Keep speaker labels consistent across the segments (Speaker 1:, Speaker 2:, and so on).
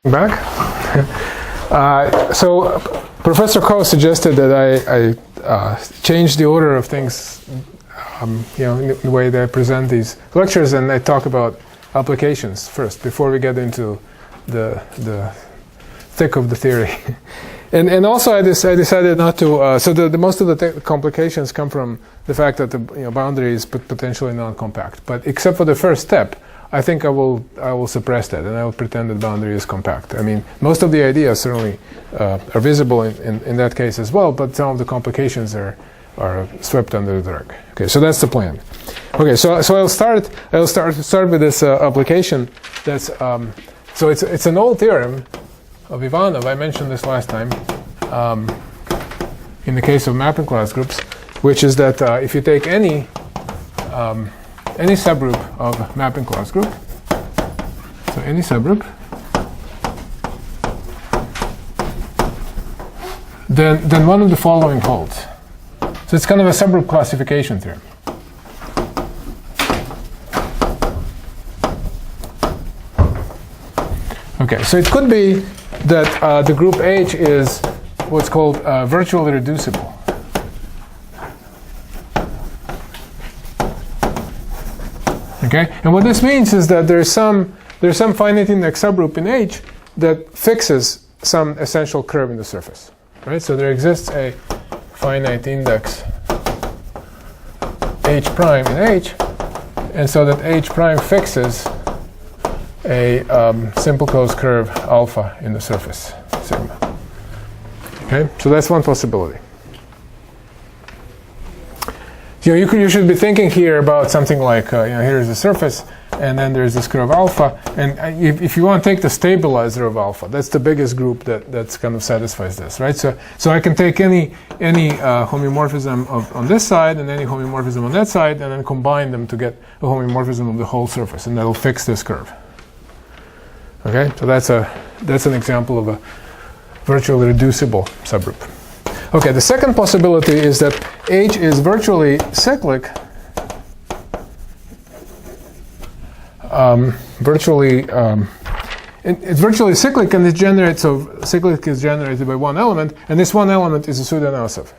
Speaker 1: Back. So Professor Koh suggested that I change the order of things, in the way that I present these lectures, and I talk about applications first before we get into the thick of the theory. and also I decided not to. So the most of the complications come from the fact that the boundary is potentially non-compact. But except for the first step, I think I will suppress that, and I will pretend that boundary is compact. I mean, most of the ideas certainly are visible in that case as well, but some of the complications are swept under the rug. Okay, so that's the plan. Okay, so I'll start with this application. That's so it's an old theorem of Ivanov. I mentioned this last time in the case of mapping class groups, which is that if you take any subgroup of mapping class group, so any subgroup, then one of the following holds. So it's kind of a subgroup classification theorem. Okay, so it could be that the group H is what's called virtually reducible. Okay, and what this means is that there's some finite index subgroup in H that fixes some essential curve in the surface, right? So there exists a finite index H prime in H, and so that H prime fixes a simple closed curve alpha in the surface sigma. Okay, so that's one possibility. You should be thinking here about something like here's the surface, and then there's this curve alpha, and if you want to take the stabilizer of alpha, that's the biggest group that's kind of satisfies this, right? So I can take any homeomorphism on this side and any homeomorphism on that side, and then combine them to get a homeomorphism of the whole surface, and that'll fix this curve. Okay, so that's an example of a virtually reducible subgroup. Okay, the second possibility is that H is virtually cyclic. It's virtually cyclic, and it generates. So cyclic is generated by one element, and this one element is a pseudo-Nausov.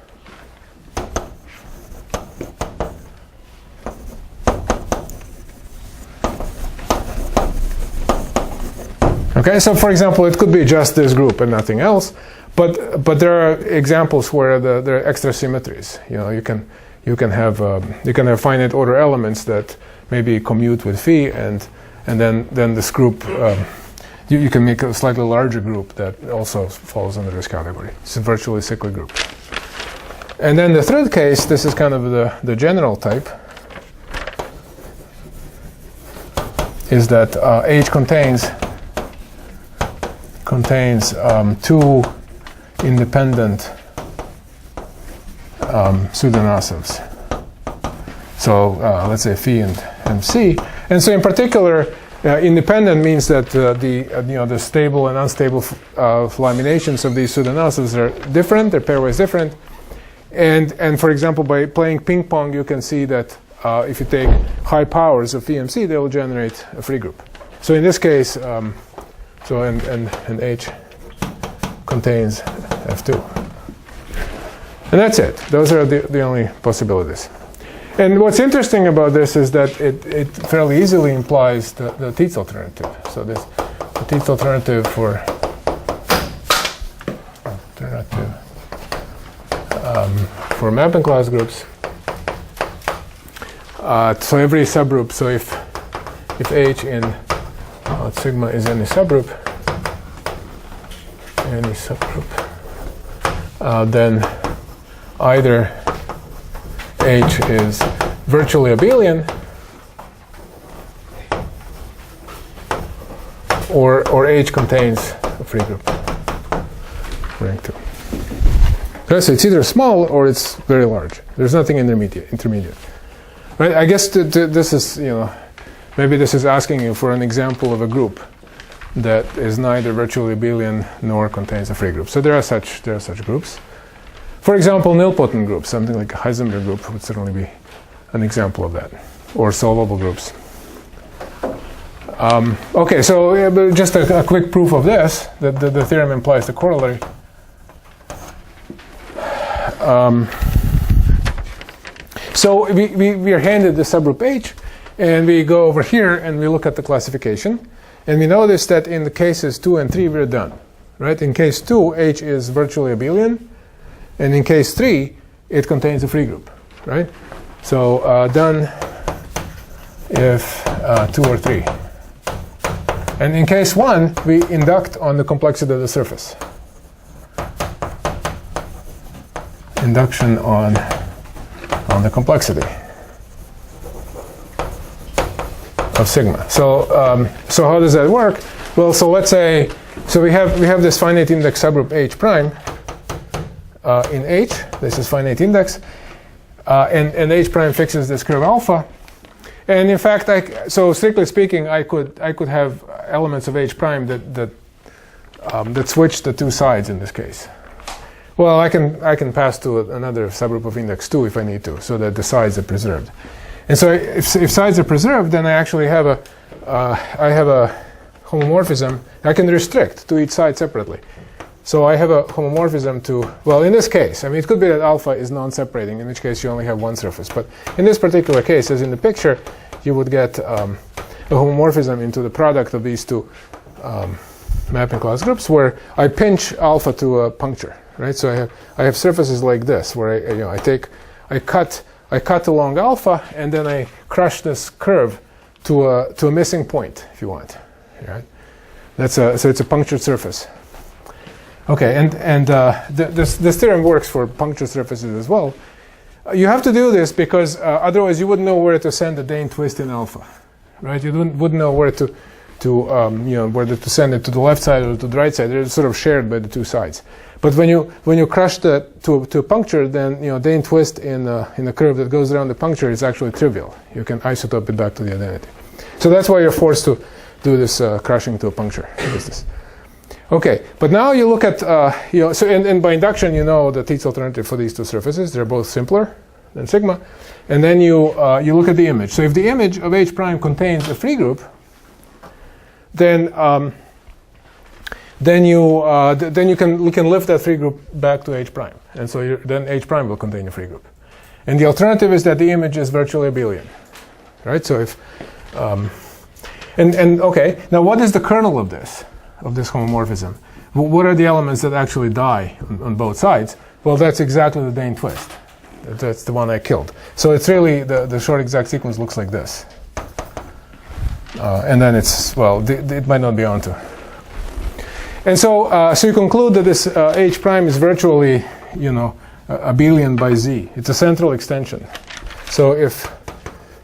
Speaker 1: Okay, so for example, it could be just this group and nothing else. But there are examples where there are extra symmetries. You can have finite order elements that maybe commute with phi, and then this group you can make a slightly larger group that also falls under this category. It's a virtually cyclic group. And then the third case, this is kind of the general type, is that H contains two independent pseudo-Nausovs. So let's say phi and MC. And so in particular, independent means that the stable and unstable laminations of these pseudo-Nausovs are different. They're pairwise different. And for example, by playing ping pong, you can see that if you take high powers of phi MC, they will generate a free group. So in this case, and H contains F2. And that's it. Those are the only possibilities. And what's interesting about this is that it fairly easily implies the Tietz alternative. So the Tietz alternative for mapping class groups. So every subgroup. So if H in sigma is any subgroup, then either H is virtually abelian or H contains a free group, rank 2. Okay, so it's either small or it's very large. There's nothing intermediate. Right? I guess this is, maybe this is asking you for an example of a group that is neither virtually abelian nor contains a free group. So there are such groups. For example, nilpotent groups, something like a Heisenberg group would certainly be an example of that, or solvable groups. Okay, so but just a quick proof of this, that the theorem implies the corollary. So we are handed the subgroup H, and we go over here and we look at the classification, and we notice that in the cases 2 and 3 we're done, right? In case 2, H is virtually abelian, and in case 3, it contains a free group, right? So done if 2 or 3. And in case 1, we induct on the complexity of the surface. Induction on the complexity of sigma. So so how does that work? Well, so let's say we have this finite index subgroup H prime in H. This is finite index, and H prime fixes this curve alpha. And in fact, so strictly speaking, I could have elements of H prime that switch the two sides in this case. Well, I can pass to another subgroup of index 2 if I need to, so that the sides are preserved. And so if sides are preserved, then I actually have a homomorphism. I can restrict to each side separately. So I have a homomorphism to, well, in this case, I mean, it could be that alpha is non-separating, in which case you only have one surface. But in this particular case, as in the picture, you would get a homomorphism into the product of these two mapping class groups, where I pinch alpha to a puncture, right? So I have surfaces like this, where I cut along alpha, and then I crush this curve to a missing point, if you want, right? So it's a punctured surface. Okay, and this theorem works for punctured surfaces as well. You have to do this because otherwise you wouldn't know where to send the Dane twist in alpha, right? You wouldn't know where to whether to send it to the left side or to the right side. They're sort of shared by the two sides. But when you crush to a puncture, then Dane twist in a curve that goes around the puncture is actually trivial. You can isotope it back to the identity. So that's why you're forced to do this crushing to a puncture business. Okay, but now you look at so and by induction you know the Tietze alternative for these two surfaces. They're both simpler than sigma, and then you look at the image. So if the image of H prime contains a free group, then we can lift that free group back to H prime, and so then H prime will contain a free group. And the alternative is that the image is virtually abelian, right? So if okay, now what is the kernel of this homomorphism? What are the elements that actually die on both sides? Well, that's exactly the Dane twist. That's the one I killed. So it's really the short exact sequence looks like this. And then it might not be onto. And so you conclude that this H prime is virtually, abelian by Z. It's a central extension. So if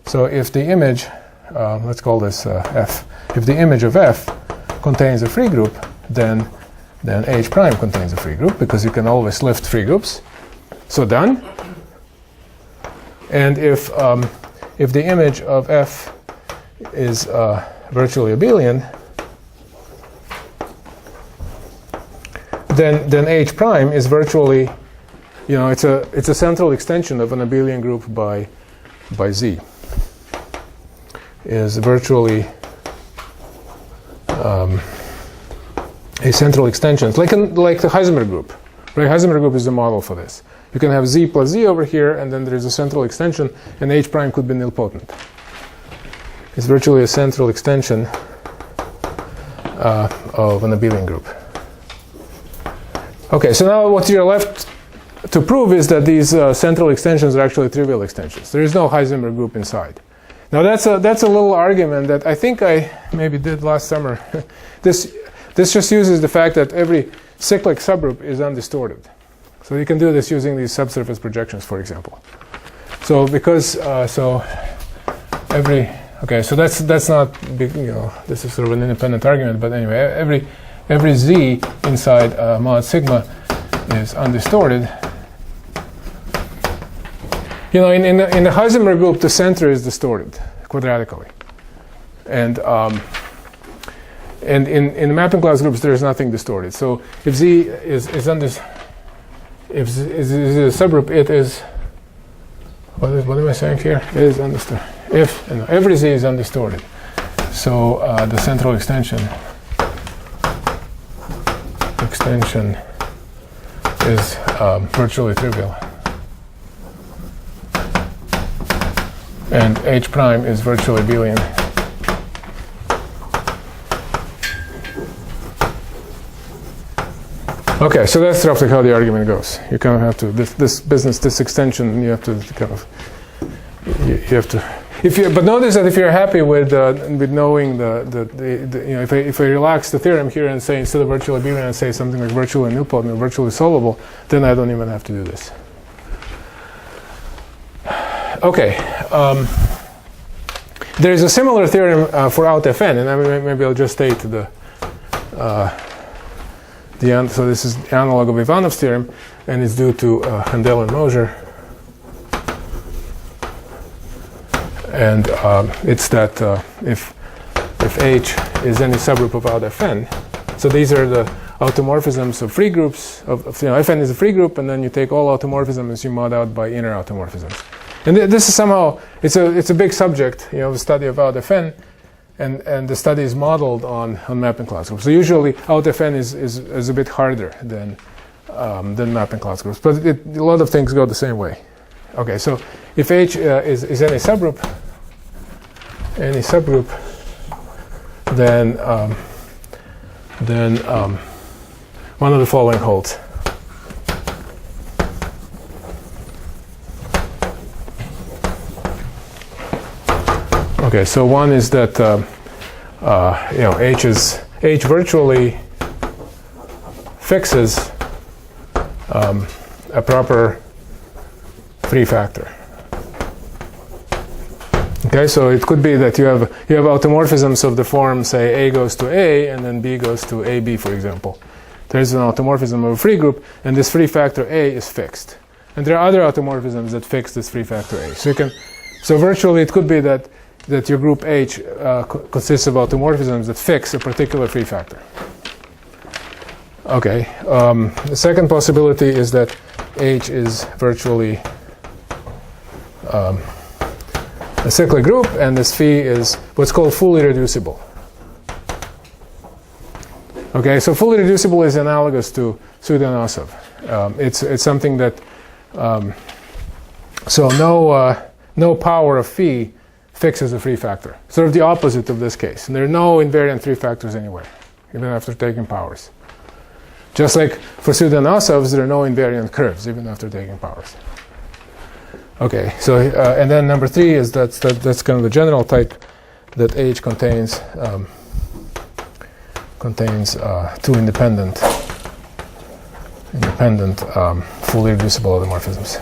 Speaker 1: the image, let's call this F. If the image of F contains a free group, then H prime contains a free group, because you can always lift free groups. So done. And if the image of F is virtually abelian, then H prime is virtually, it's a central extension of an abelian group by Z. Is virtually a central extension. It's like the Heisenberg group, right? Heisenberg group is the model for this. You can have Z plus Z over here, and then there is a central extension, and H prime could be nilpotent. It's virtually a central extension of an abelian group. Okay, so now what you're left to prove is that these central extensions are actually trivial extensions. There is no Heisenberg group inside. Now that's a little argument that I think I maybe did last summer. This just uses the fact that every cyclic subgroup is undistorted. So you can do this using these subsurface projections, for example. So because so that's not big, this is sort of an independent argument, but anyway, every Z inside mod sigma is undistorted. In the Heisenberg group, the center is distorted quadratically, and in the mapping class groups, there is nothing distorted. So if Z is a subgroup, it is what am I saying here? It is undistorted. If every Z is undistorted, So the central extension is virtually trivial, and H prime is virtually abelian. Okay, so that's roughly how the argument goes. You kind of have to this extension. You have to kind of you have to. But notice that if you're happy with knowing if I relax the theorem here and say instead of virtually abelian and say something like virtually nilpotent or virtually solvable, then I don't even have to do this. Okay. There is a similar theorem for out Fn, and maybe I'll just state so this is the analog of Ivanov's theorem, and it's due to Handel and Moser. And it's that if H is any subgroup of out Fn, so these are the automorphisms of free groups. Fn is a free group, and then you take all automorphisms, you mod out by inner automorphisms. And this is somehow it's a big subject, the study of out Fn. And the study is modeled on mapping class groups. So usually out Fn is a bit harder than mapping class groups, but a lot of things go the same way. Okay, so if H is any subgroup, then one of the following holds. Okay, so one is that H virtually fixes a proper free factor. Okay, so it could be that you have automorphisms of the form, say A goes to A and then B goes to AB, for example. There's an automorphism of a free group, and this free factor A is fixed. And there are other automorphisms that fix this free factor A. So virtually it could be that your group H consists of automorphisms that fix a particular free factor. Okay. The second possibility is that H is virtually a cyclic group, and this phi is what's called fully reducible. Okay, so fully reducible is analogous to Sudanosov. It's something that so no power of phi fixes a free factor. Sort of the opposite of this case. And there are no invariant free factors anywhere, even after taking powers. Just like for Sudanosovs, there are no invariant curves, even after taking powers. Okay, so and then number three is that's kind of the general type that H contains two independent fully reducible automorphisms.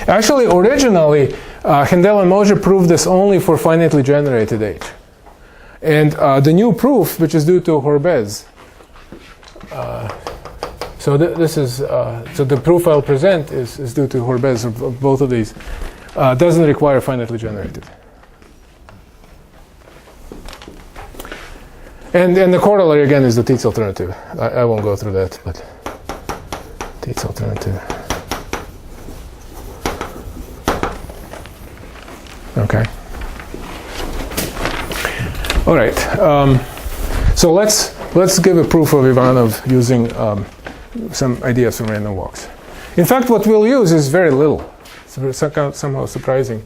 Speaker 1: Actually, originally, Handel and Moser proved this only for finitely generated H. And the new proof, which is due to Horbez, so the proof I'll present is due to Horbez of both of these, doesn't require finitely generated. And the corollary again is the Tietz alternative. I won't go through that, but Tietz alternative. Okay. All right. So let's give a proof of Ivanov using some ideas from random walks. In fact, what we'll use is very little. It's somehow surprising.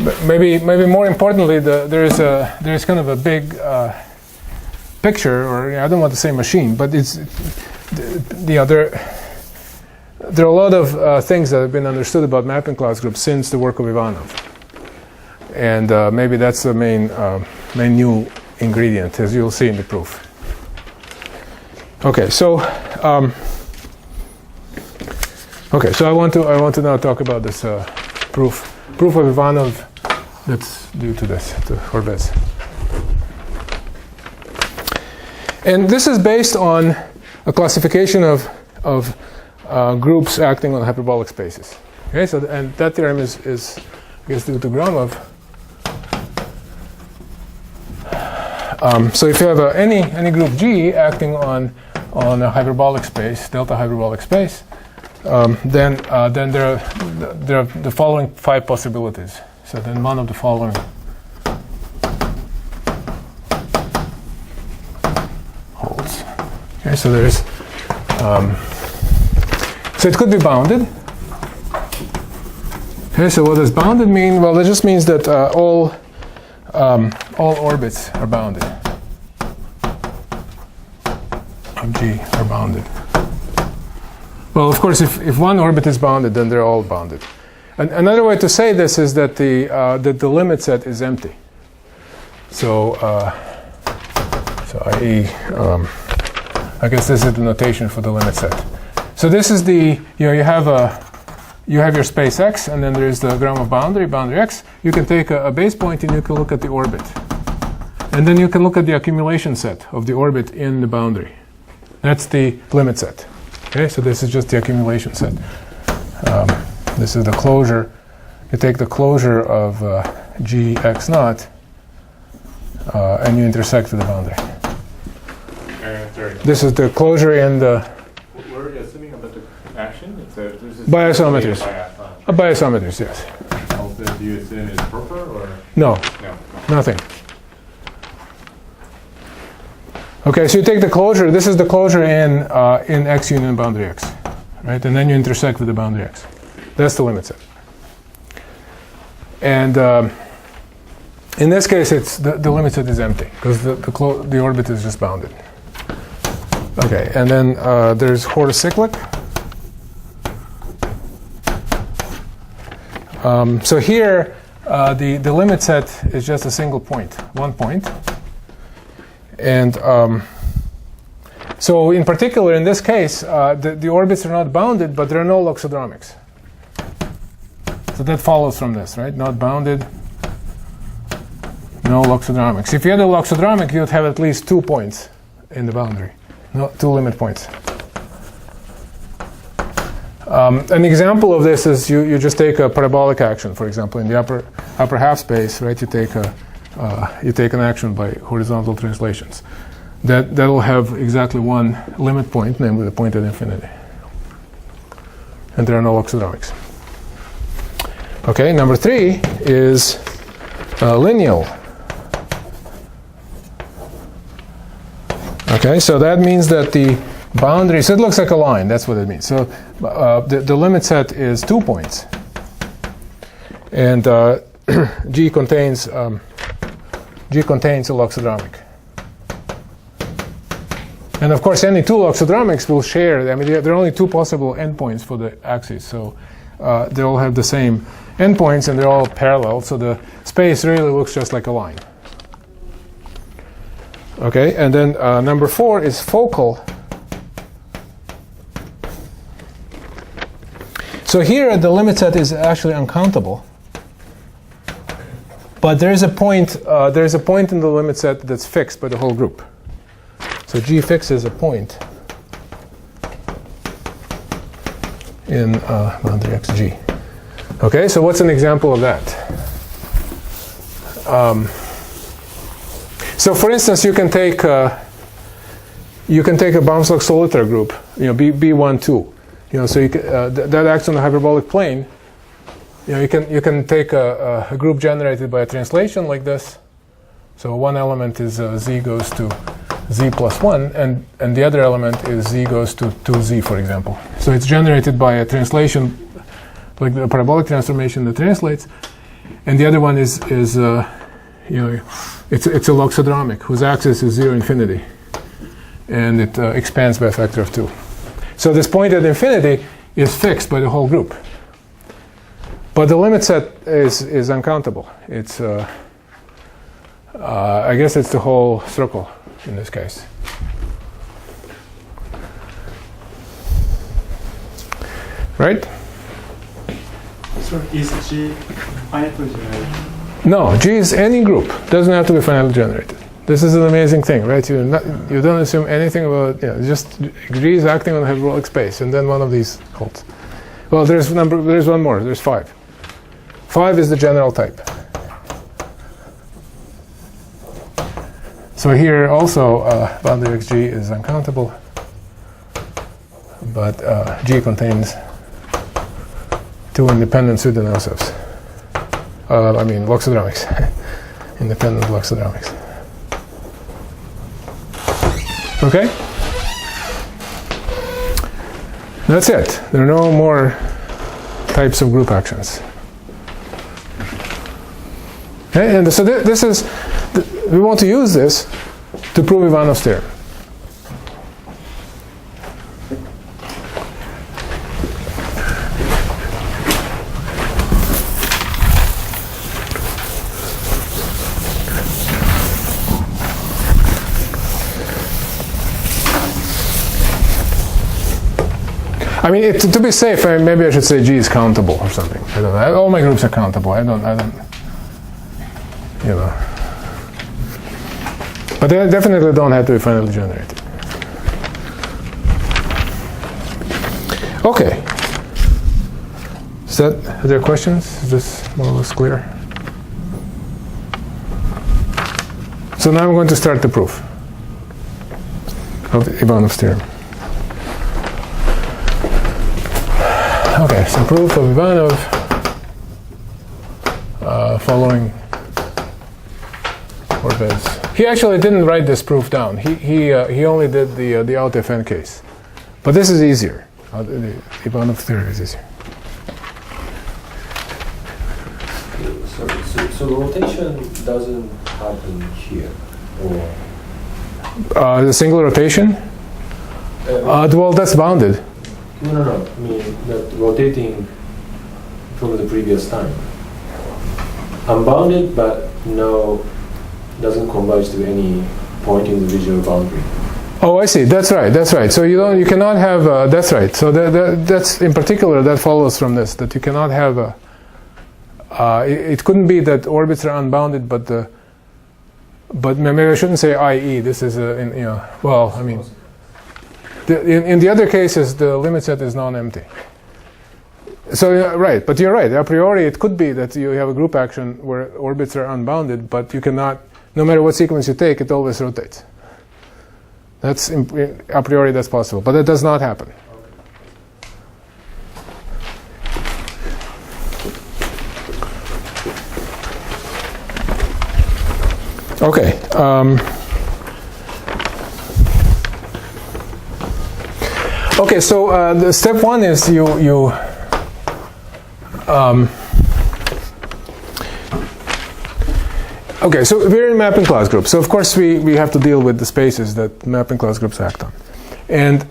Speaker 1: But maybe more importantly, there's kind of a big picture, or I don't want to say machine, but it's the other. There are a lot of things that have been understood about mapping class groups since the work of Ivanov, and maybe that's the main new ingredient, as you'll see in the proof. Okay, so I want to now talk about this proof of Ivanov that's due to Horbez, and this is based on a classification of groups acting on hyperbolic spaces. Okay, so and that theorem is I guess due to Gromov. So if you have any group G acting on a hyperbolic space, delta hyperbolic space, then there are the following 5 possibilities. So then one of the following holds. Okay, so there's so it could be bounded. Okay, so what does bounded mean? Well, it just means that all orbits are bounded. Of G are bounded. Well, of course, if one orbit is bounded, then they're all bounded. And another way to say this is that the limit set is empty. So, i.e., I guess this is the notation for the limit set. So this is the you have your space X, and then there's the Gromov boundary X. You can take a base point, and you can look at the orbit, and then you can look at the accumulation set of the orbit in the boundary. That's the limit set. Okay, so this is just the accumulation set. This is the closure. You take the closure of Gx naught, and you intersect with the boundary. This is the closure in the.
Speaker 2: What are you assuming about the action?
Speaker 1: Bioisometries. Bioisometries, yes.
Speaker 2: Also, do you assume it's proper or?
Speaker 1: No, nothing. Okay, so you take the closure. This is the closure in X union boundary X, right? And then you intersect with the boundary X. That's the limit set. And in this case, it's the limit set is empty because the orbit is just bounded. Okay, and then there's hortocyclic. So here, the limit set is just a single point, 1 point. And so in particular, in this case, the orbits are not bounded, but there are no loxodromics. So that follows from this, right? Not bounded, no loxodromics. If you had a loxodromic, you would have at least 2 points in the boundary, no, 2 limit points. An example of this is you just take a parabolic action, for example, in the upper half space, right? You take an action by horizontal translations. That'll have exactly 1 limit point, namely the point at infinity. And there are no loxodromics. Okay, number 3 is lineal. Okay, so that means that the boundary, so it looks like a line, that's what it means. So the limit set is 2 points. And G contains a loxodromic. And of course, any 2 loxodromics will share, I mean, there are only 2 possible endpoints for the axes. So they all have the same endpoints and they're all parallel. So the space really looks just like a line. Okay, and then number 4 is focal. So here the limit set is actually uncountable. But there is a point in the limit set that's fixed by the whole group. So G fixes a point in boundary XG. Okay, so what's an example of that? So for instance, you can take a Baumschlag-Solitaire group, B1, 2. So you can, that acts on the hyperbolic plane. You can take a group generated by a translation like this. So one element is z goes to z plus 1, and the other element is z goes to 2z, for example. So it's generated by a translation, like the parabolic transformation that translates, and the other one is it's a loxodromic whose axis is 0, infinity, and it expands by a factor of 2. So this point at infinity is fixed by the whole group. But the limit set is uncountable. It's I guess it's the whole circle in this case. Right?
Speaker 3: So is G finitely generated?
Speaker 1: No, G is any group. Doesn't have to be finitely generated. This is an amazing thing, right? You don't assume anything about, just G is acting on a hyperbolic space, and then one of these holds. Well, there's one more. There's 5. 5 is the general type. So here also boundary XG is uncountable, but G contains two independent pseudo-no-selves. I mean loxodromics, independent loxodromics. Okay? That's it. There are no more types of group actions. Okay? And so this is, we want to use this to prove Ivanov's theorem. I mean, to be safe, maybe I should say G is countable or something. I don't know. All my groups are countable. I don't, you know. But they definitely don't have to be finally generated. Okay. Are there questions? Is this more or less clear? So now I'm going to start the proof of Ivanov's theorem. Okay, so proof of Ivanov following Orbez. He actually didn't write this proof down. He only did the out Fn case. But this is easier. The Ivanov theory is easier.
Speaker 4: So rotation doesn't happen here, or
Speaker 1: The single rotation? Well, that's bounded.
Speaker 4: No. I mean, that rotating from the previous time. Unbounded, but no, doesn't converge to any point in the visual boundary.
Speaker 1: Oh, I see. That's right. That's right. So you cannot have. That's right. So that's in particular that follows from this, that you cannot have a. It couldn't be that orbits are unbounded, but maybe I shouldn't say i.e. This is well, I mean. In the other cases, the limit set is non-empty. So, right, but you're right. A priori, it could be that you have a group action where orbits are unbounded, but you cannot, no matter what sequence you take, it always rotates. That's, a priori, that's possible, but that does not happen. Okay. Okay, so the step one is okay, so we're in mapping class groups. So of course we have to deal with the spaces that mapping class groups act on. And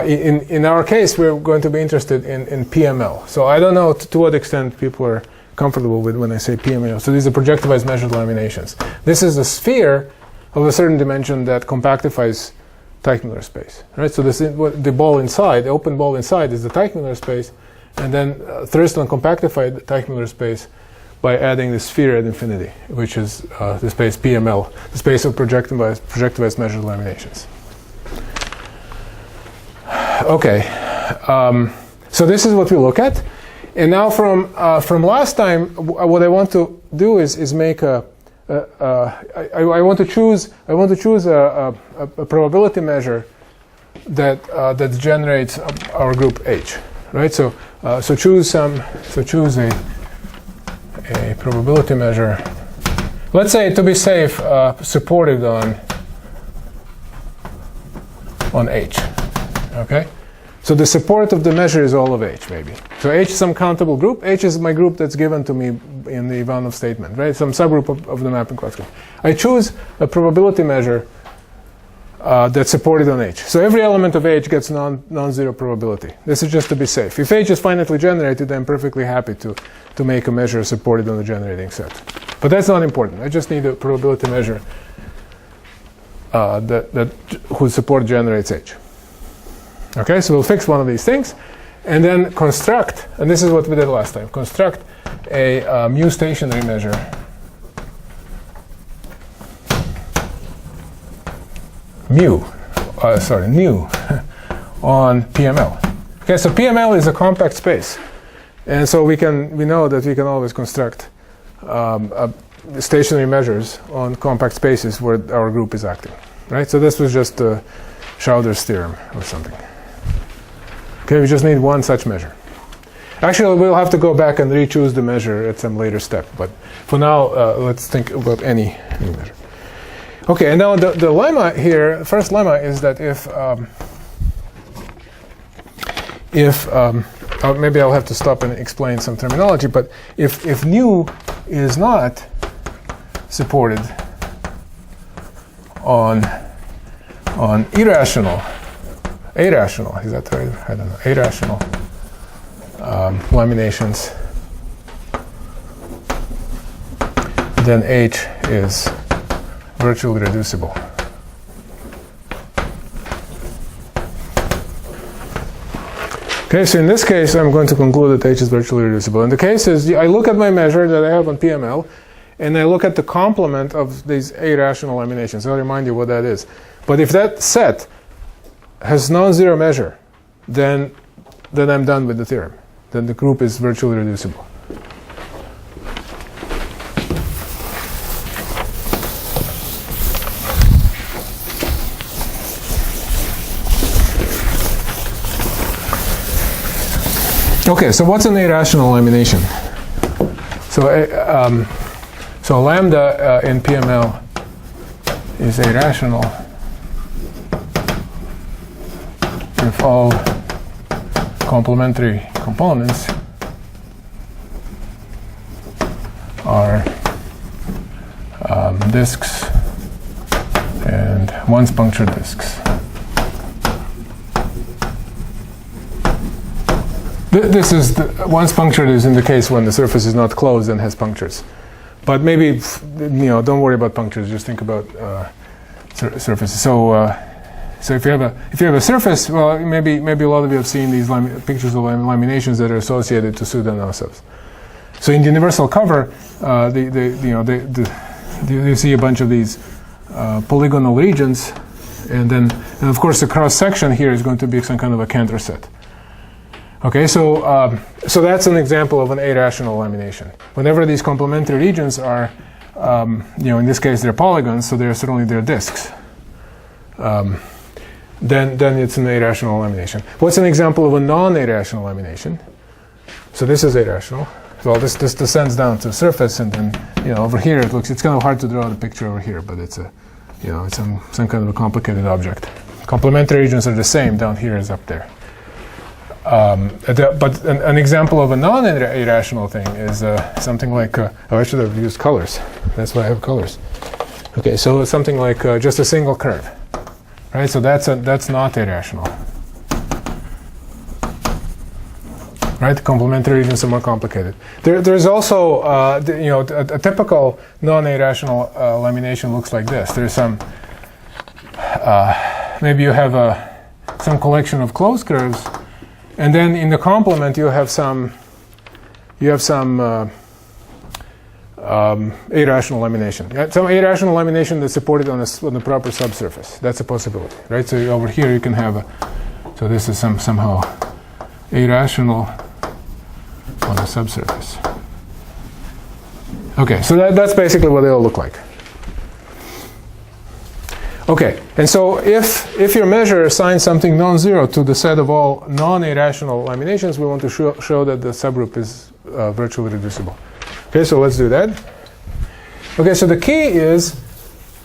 Speaker 1: in our case, we're going to be interested in PML. So I don't know to what extent people are comfortable with when I say PML. So these are projectivized measured laminations. This is a sphere of a certain dimension that compactifies Teichmüller space, right? So this the ball inside, the open ball inside, is the Teichmüller space, and then Thurston compactified the Teichmüller space by adding the sphere at infinity, which is the space PML, the space of projectivized measured laminations. Okay, so this is what we look at, and now from last time, what I want to do is make a I want to choose a probability measure that generates our group H, right? So choose a probability measure. Let's say, to be safe, supported on H. Okay. So the support of the measure is all of H, maybe. So H is some countable group. H is my group that's given to me in the Ivanov statement, right? Some subgroup of the mapping class group. I choose a probability measure that's supported on H. So every element of H gets non-zero probability. This is just to be safe. If H is finitely generated, I'm perfectly happy to make a measure supported on the generating set. But that's not important. I just need a probability measure whose support generates H. Okay, so we'll fix one of these things, and then construct, and this is what we did last time, construct a mu stationary measure nu on PML. Okay, so PML is a compact space, and so we know that we can always construct stationary measures on compact spaces where our group is acting, right? So this was just Schauder's theorem or something. Okay, we just need one such measure. Actually, we'll have to go back and re-choose the measure at some later step. But for now, let's think about any measure. Okay, and now the lemma here, first lemma is that maybe I'll have to stop and explain some terminology, but if nu is not supported on irrational, is that right? I don't know, irrational laminations, then H is virtually reducible. Okay, so in this case, I'm going to conclude that H is virtually reducible. And the case is, I look at my measure that I have on PML, and I look at the complement of these irrational laminations. I'll remind you what that is. But if that set has non-zero measure, then I'm done with the theorem. Then the group is virtually reducible. Okay, so what's an irrational lamination? So lambda in PML is irrational if all complementary components are disks and once punctured disks. This is once punctured is in the case when the surface is not closed and has punctures. But maybe don't worry about punctures. Just think about surfaces. So if you have a surface, well, maybe a lot of you have seen these pictures of laminations that are associated to pseudo-nocebs. So in the universal cover, you see a bunch of these polygonal regions, and of course the cross section here is going to be some kind of a Cantor set. Okay, so that's an example of an irrational lamination. Whenever these complementary regions are, in this case they're polygons, so they're disks. Then it's an irrational lamination. What's an example of a non-irrational lamination? So this is irrational. Well, this descends down to the surface, and then over here it's kind of hard to draw the picture over here, but it's it's some kind of a complicated object. Complementary regions are the same down here as up there. But an example of a non-irrational thing is something like, I should have used colors. That's why I have colors. Okay, so it's something like just a single curve, right? So that's not irrational, right? The complementary regions are more complicated. There's also, a typical non-irrational lamination looks like this. There's some, maybe you have some collection of closed curves. And then in the complement, you have some irrational lamination. Some irrational lamination that's supported on the proper subsurface. That's a possibility, right? So over here you can have so this is somehow irrational on the subsurface. Okay, so that's basically what they all look like. Okay, and so if your measure assigns something non-zero to the set of all non-irrational laminations, we want to show that the subgroup is virtually reducible. Okay, so let's do that. Okay, so the key is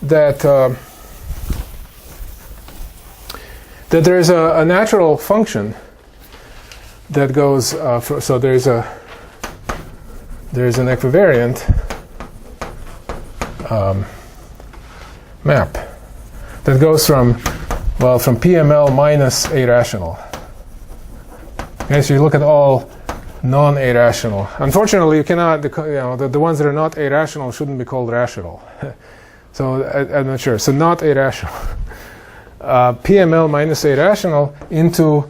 Speaker 1: that that there is a natural function that goes. So there's an equivariant map that goes from PML minus irrational. Okay, so you look at all non-irrational. Unfortunately, you cannot. The ones that are not irrational shouldn't be called rational. So I'm not sure. So not irrational. PML minus irrational into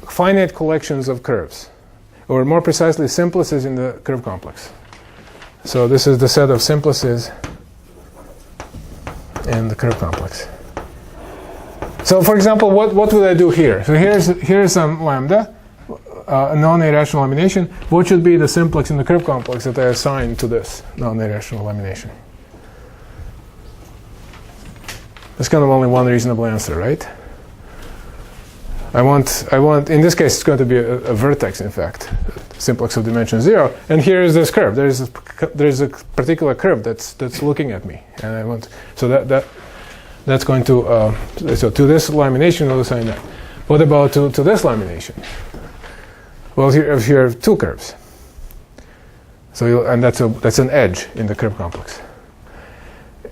Speaker 1: finite collections of curves, or more precisely, simplices in the curve complex. So this is the set of simplices in the curve complex. So for example, what would I do here? So here's some lambda, a non-irrational lamination. What should be the simplex in the curve complex that I assign to this non-irrational lamination? There's kind of only one reasonable answer, right? I want, in this case, it's going to be a vertex, in fact, simplex of dimension 0. And here is this curve. There's a particular curve that's looking at me, and I want, so that's going to, so to this lamination, we'll assign that. What about to this lamination? Well, here have two curves. So and that's an edge in the curve complex.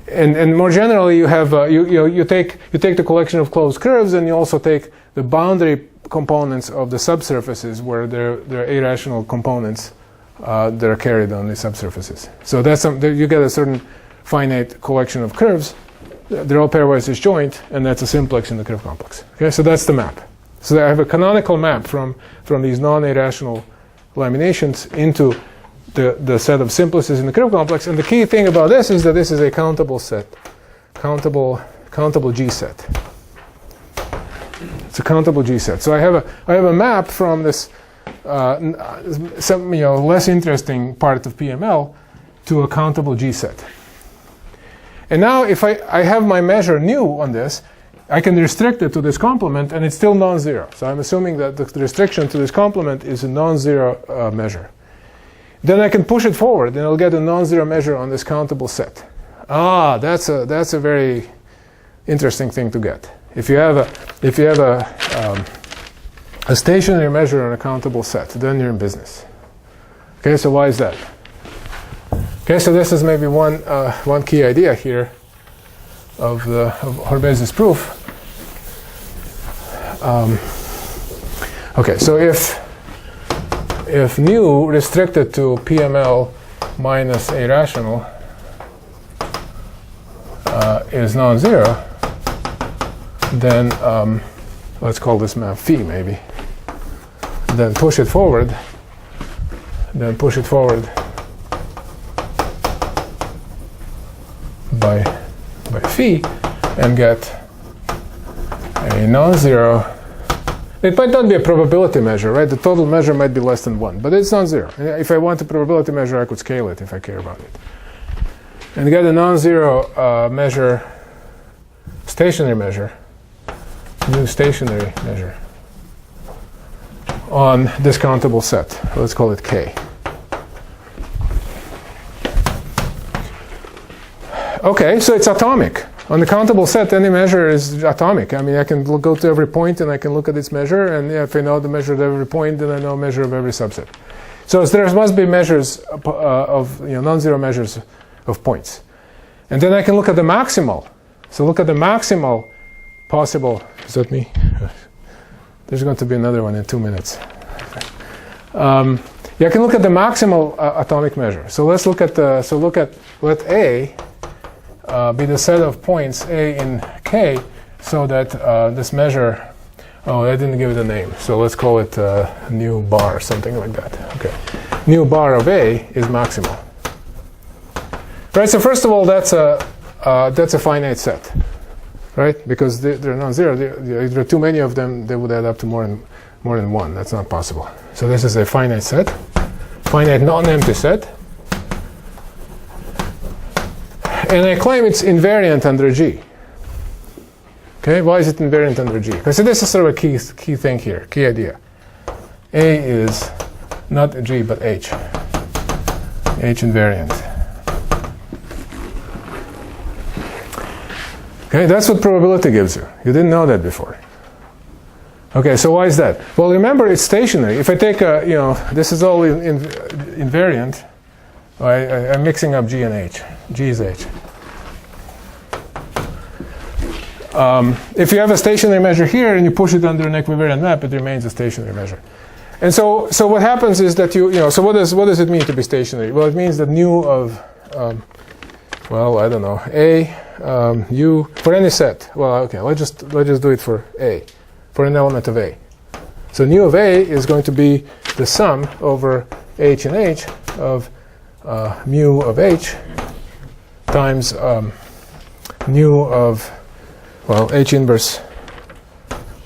Speaker 1: And more generally, you have you take the collection of closed curves, and you also take the boundary components of the subsurfaces where there are irrational components that are carried on the subsurfaces. So that's you get a certain finite collection of curves. They're all pairwise disjoint, and that's a simplex in the curve complex. Okay, so that's the map. So I have a canonical map from these non-irrational laminations into the set of simplices in the curve complex. And the key thing about this is that this is a countable set, countable G set. It's a countable G set. So I have a map from this some less interesting part of PML to a countable G set. And now if I have my measure nu on this, I can restrict it to this complement, and it's still non-zero. So I'm assuming that the restriction to this complement is a non-zero measure. Then I can push it forward, and I'll get a non-zero measure on this countable set. That's a very interesting thing to get. If you have a stationary measure on a countable set, then you're in business. Okay, so why is that? Okay, so this is maybe one key idea here of Horbezi's proof. Okay, so if nu restricted to PML minus a rational is non-zero, then let's call this map phi maybe. Then push it forward. By phi and get a non-zero. It might not be a probability measure, right? The total measure might be less than 1, but it's non-zero. If I want a probability measure, I could scale it if I care about it. And get a non-zero measure, stationary measure, new stationary measure on this countable set. Let's call it K. Okay, so it's atomic. On the countable set, any measure is atomic. I mean, I can go to every point and I can look at its measure, and if I know the measure of every point, then I know measure of every subset. So there must be measures of non-zero measures of points. And then I can look at the maximal. So look at the maximal possible. Is that me? There's going to be another one in 2 minutes. Yeah, I can look at the maximal atomic measure. So let's look at let A be the set of points A in K, so that this measure, I didn't give it a name, so let's call it nu bar or something like that. Okay, nu bar of A is maximal. Right. So first of all, that's a finite set, right? Because they're non-zero. If there are too many of them, they would add up to more than one. That's not possible. So this is a finite set, finite non-empty set. And I claim it's invariant under G. Okay, why is it invariant under G? Because this is sort of a key thing here, key idea. A is not G, but H. H invariant. Okay, that's what probability gives you. You didn't know that before. Okay, so why is that? Well, remember, it's stationary. If I take this is all invariant. I'm mixing up G and H. G is H. If you have a stationary measure here and you push it under an equivariant map, it remains a stationary measure. And so what happens is that so what does it mean to be stationary? Well, it means that nu of I don't know, A U for any set. Well, okay, let's just do it for A, for an element of A. So nu of A is going to be the sum over H and H of mu of H times nu of, H inverse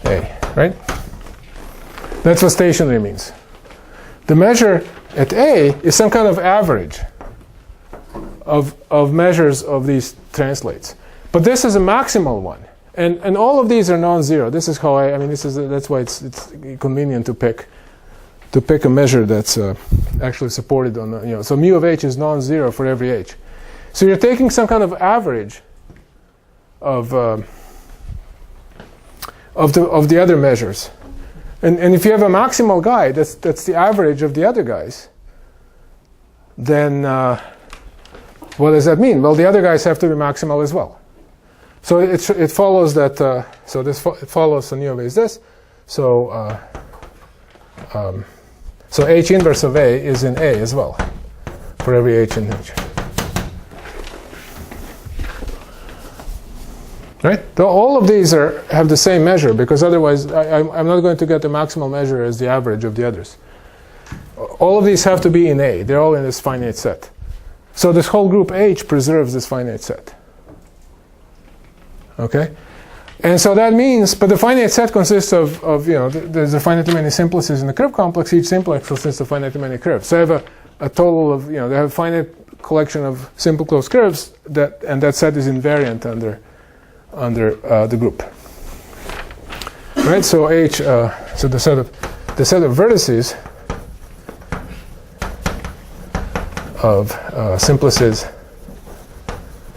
Speaker 1: A, right? That's what stationary means. The measure at A is some kind of average of measures of these translates. But this is a maximal one. And all of these are non-zero. This is how that's why it's convenient to pick a measure that's actually supported on so mu of h is non-zero for every h. So you're taking some kind of average of the other measures, and if you have a maximal guy that's the average of the other guys, then what does that mean? Well, the other guys have to be maximal as well. So it follows that. It follows. So nu of a is this. So h inverse of a is in A as well for every h in H. Right? So all of these have the same measure, because otherwise I'm not going to get the maximal measure as the average of the others. All of these have to be in A. They're all in this finite set. So this whole group H preserves this finite set. Okay? And so that means, but the finite set consists of there's a finitely many simplices in the curve complex. Each simplex consists of finitely many curves. So I have a total of, they have a finite collection of simple closed curves, and that set is invariant under the group. Right? So H, so the set of vertices of simplices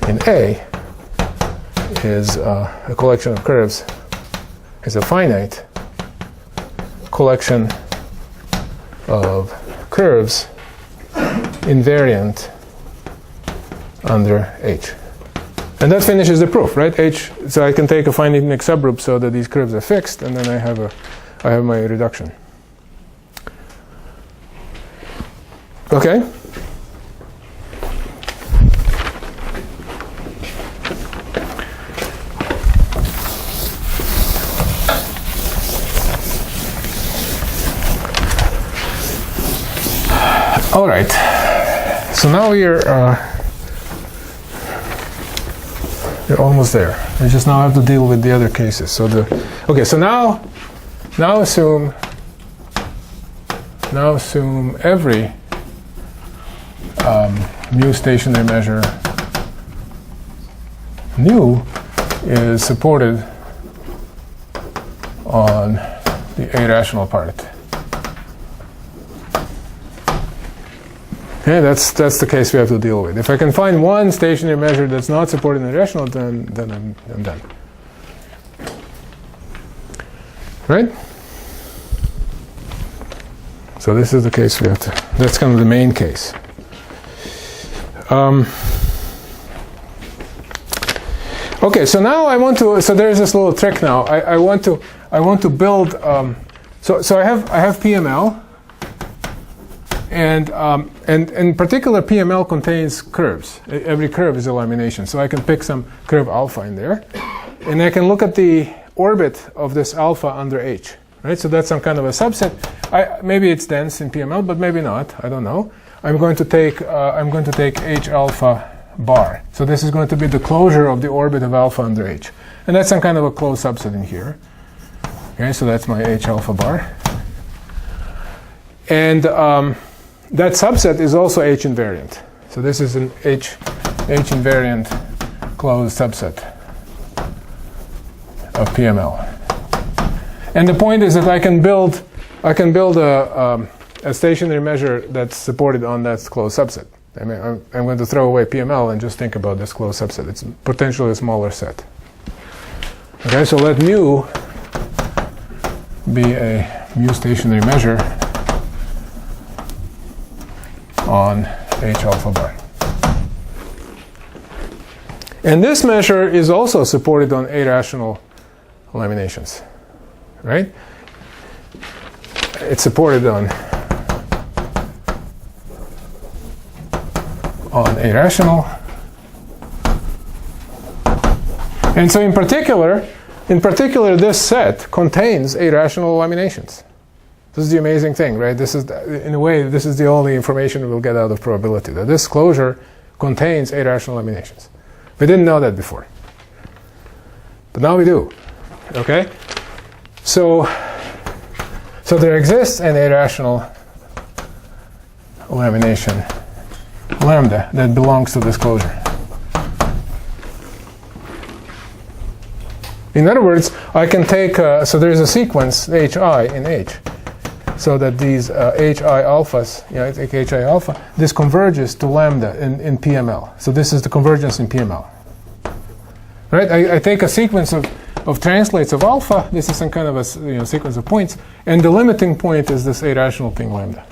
Speaker 1: in A is a collection of curves, is a finite collection of curves invariant under H. And that finishes the proof, right? H, so I can take a finite mixed subgroup so that these curves are fixed, and then I have my reduction. Okay? All right, so now you're almost there. I just now have to deal with the other cases. So so now assume every mu stationary measure nu is supported on the irrational part. Okay, that's the case we have to deal with. If I can find one stationary measure that's not supported in the irrational, then I'm done. Right? So this is the case we have to. That's kind of the main case. Okay, so now I want to. So there's this little trick now. I want to build. So I have PML. And in particular, PML contains curves. Every curve is a lamination. So I can pick some curve alpha in there. And I can look at the orbit of this alpha under H. Right? So that's some kind of a subset. Maybe it's dense in PML, but maybe not. I don't know. I'm going to take H alpha bar. So this is going to be the closure of the orbit of alpha under H. And that's some kind of a closed subset in here. Okay, so that's my H alpha bar. And that subset is also H invariant. So this is an H invariant closed subset of PML. And the point is that I can build a stationary measure that's supported on that closed subset. I mean, I'm going to throw away PML and just think about this closed subset. It's potentially a smaller set. Okay, so let mu be a mu stationary measure on H alpha bar. And this measure is also supported on irrational laminations, right? It's supported on irrational. And so in particular, this set contains irrational laminations. This is the amazing thing, right? This is, in a way, this is the only information we'll get out of probability, that this closure contains irrational laminations. We didn't know that before. But now we do. Okay? So there exists an irrational lamination lambda that belongs to this closure. In other words, I can take, so there is a sequence hi in H, so that these hi alphas, I take hi alpha, this converges to lambda in PML. So this is the convergence in PML. Right? I take a sequence of translates of alpha. This is some kind of a sequence of points, and the limiting point is this irrational thing lambda.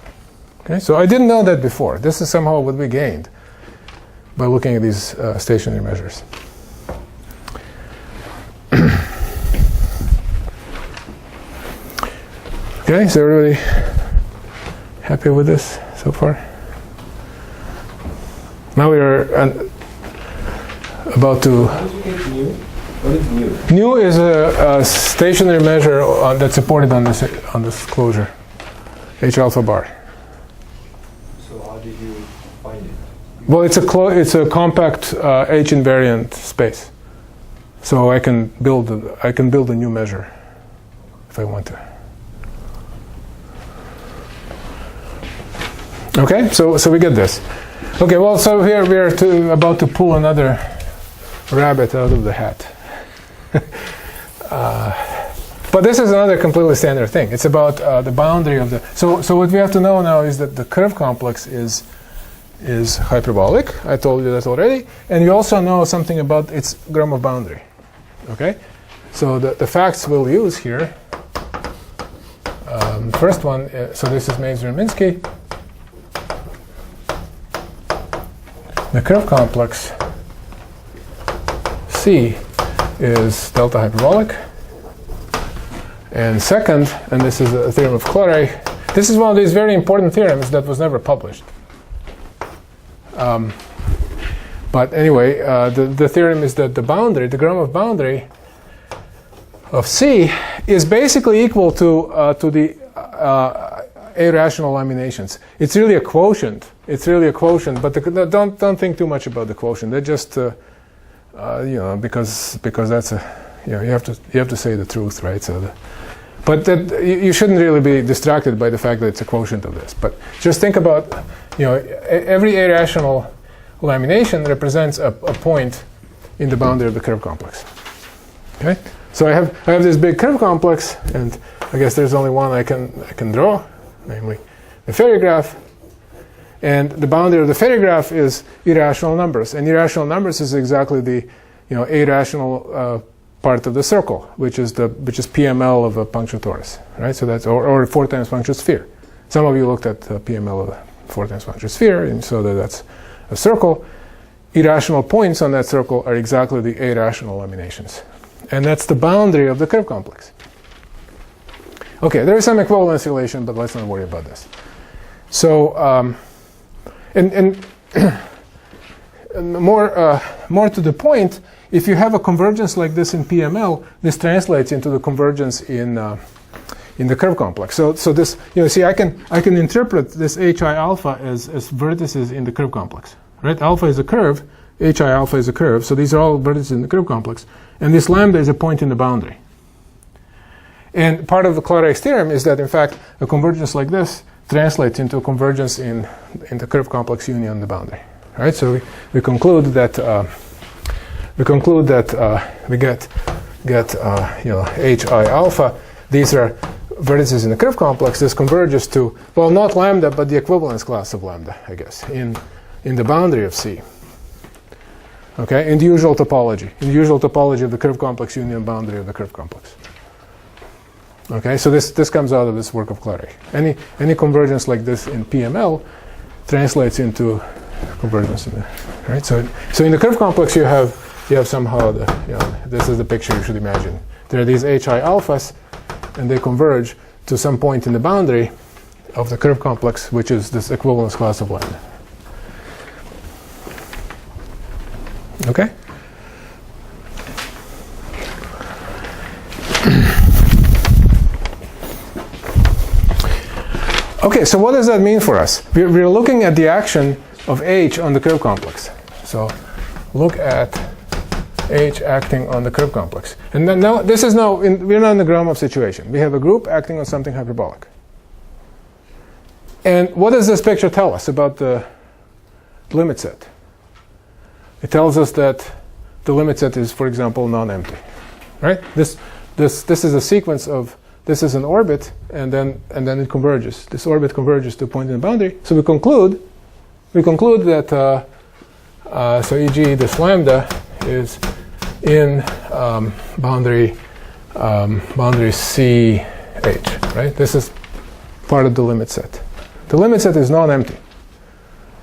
Speaker 1: Okay, so I didn't know that before. This is somehow what we gained by looking at these stationary measures. Okay, is everybody happy with this so far? Now we are about to.
Speaker 4: How did you get mu? What is mu?
Speaker 1: Nu is a stationary measure that's supported on this closure, H alpha bar.
Speaker 4: So how did you find it?
Speaker 1: Well, it's a compact H invariant space, so I can build a new measure if I want to. Okay, so we get this. Okay, well, so here we are about to pull another rabbit out of the hat. But this is another completely standard thing. It's about the boundary of the. So what we have to know now is that the curve complex is hyperbolic. I told you that already, and you also know something about its Gromov boundary. Okay, so the facts we'll use here. First one. So this is Mazer-Minsky. The curve complex C is delta hyperbolic. And second, and this is a theorem of Claret, this is one of these very important theorems that was never published. But anyway, the theorem is that the boundary, the Gromov boundary of C is basically equal to the irrational laminations. It's really a quotient. It's really a quotient, but don't think too much about the quotient. They're just because that's a you have to say the truth, right? So but you shouldn't really be distracted by the fact that it's a quotient of this. But just think about every irrational lamination represents a point in the boundary of the curve complex. Okay, so I have this big curve complex, and I guess there's only one I can draw, namely the Ferri graph. And the boundary of the Ferri graph is irrational numbers, and irrational numbers is exactly the irrational part of the circle, which is PML of a punctured torus, right? So that's or 4 times punctured sphere. Some of you looked at PML of a 4 times punctured sphere, and so that's a circle. Irrational points on that circle are exactly the irrational laminations, and that's the boundary of the curve complex. Okay, there is some equivalence relation, but let's not worry about this. So, and more to the point, if you have a convergence like this in PML, this translates into the convergence in the curve complex. So this, see, I can interpret this hi alpha as vertices in the curve complex, right? Alpha is a curve, hi alpha is a curve, so these are all vertices in the curve complex, and this lambda is a point in the boundary. And part of the Claret's theorem is that, in fact, a convergence like this translates into a convergence in the curve complex union on the boundary, right? So we conclude that we get hi alpha. These are vertices in the curve complex. This converges to, well, not lambda, but the equivalence class of lambda, I guess, in the boundary of C. Okay, in the usual topology of the curve complex union boundary of the curve complex. Okay, so this comes out of this work of Claret. Any convergence like this in PML translates into convergence in the right. So in the curve complex you have somehow this is the picture you should imagine. There are these hi alphas, and they converge to some point in the boundary of the curve complex, which is this equivalence class of lambda. Okay. Okay, so what does that mean for us? We're looking at the action of H on the curve complex. So look at H acting on the curve complex. And then now, we're not in the Gromov situation. We have a group acting on something hyperbolic. And what does this picture tell us about the limit set? It tells us that the limit set is, for example, non-empty. right? This is a sequence of, this is an orbit, and then it converges. This orbit converges to a point in the boundary. So we conclude that so e.g. this lambda is in boundary CH, right? This is part of the limit set. The limit set is non-empty.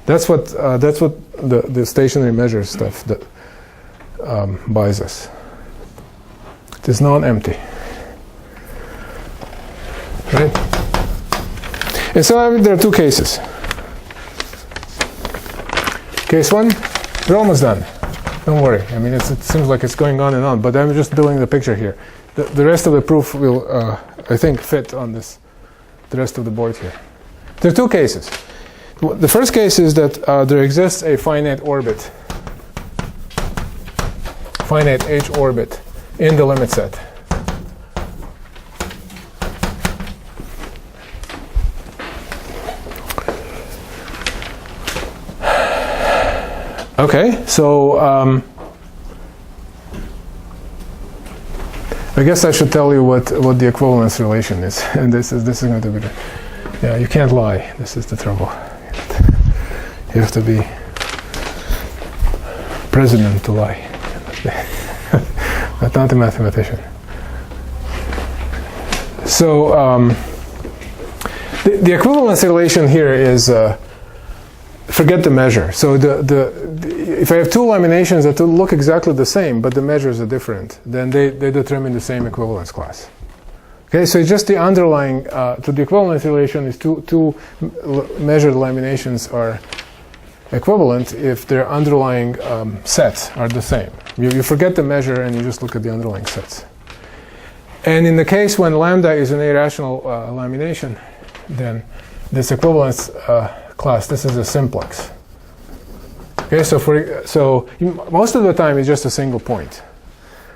Speaker 1: That's what the stationary measure stuff that buys us. It is non-empty, right? And so there are two cases. Case one, we're almost done. Don't worry. I mean, it seems like it's going on and on, but I'm just doing the picture here. The rest of the proof will, I think, fit on this, the rest of the board here. There are two cases. The first case is that there exists a finite orbit, finite H orbit in the limit set. Okay, so I guess I should tell you what the equivalence relation is, and this is going to be the, yeah, you can't lie. This is the trouble. You have to be president to lie, but not a mathematician. So the equivalence relation here is forget the measure. So if I have two laminations that look exactly the same, but the measures are different, then they determine the same equivalence class. Okay, so it's just the underlying, to the equivalence relation is two measured laminations are equivalent if their underlying sets are the same. You forget the measure and you just look at the underlying sets. And in the case when lambda is an irrational lamination, then this equivalence class, this is a simplex. Okay, so most of the time it's just a single point.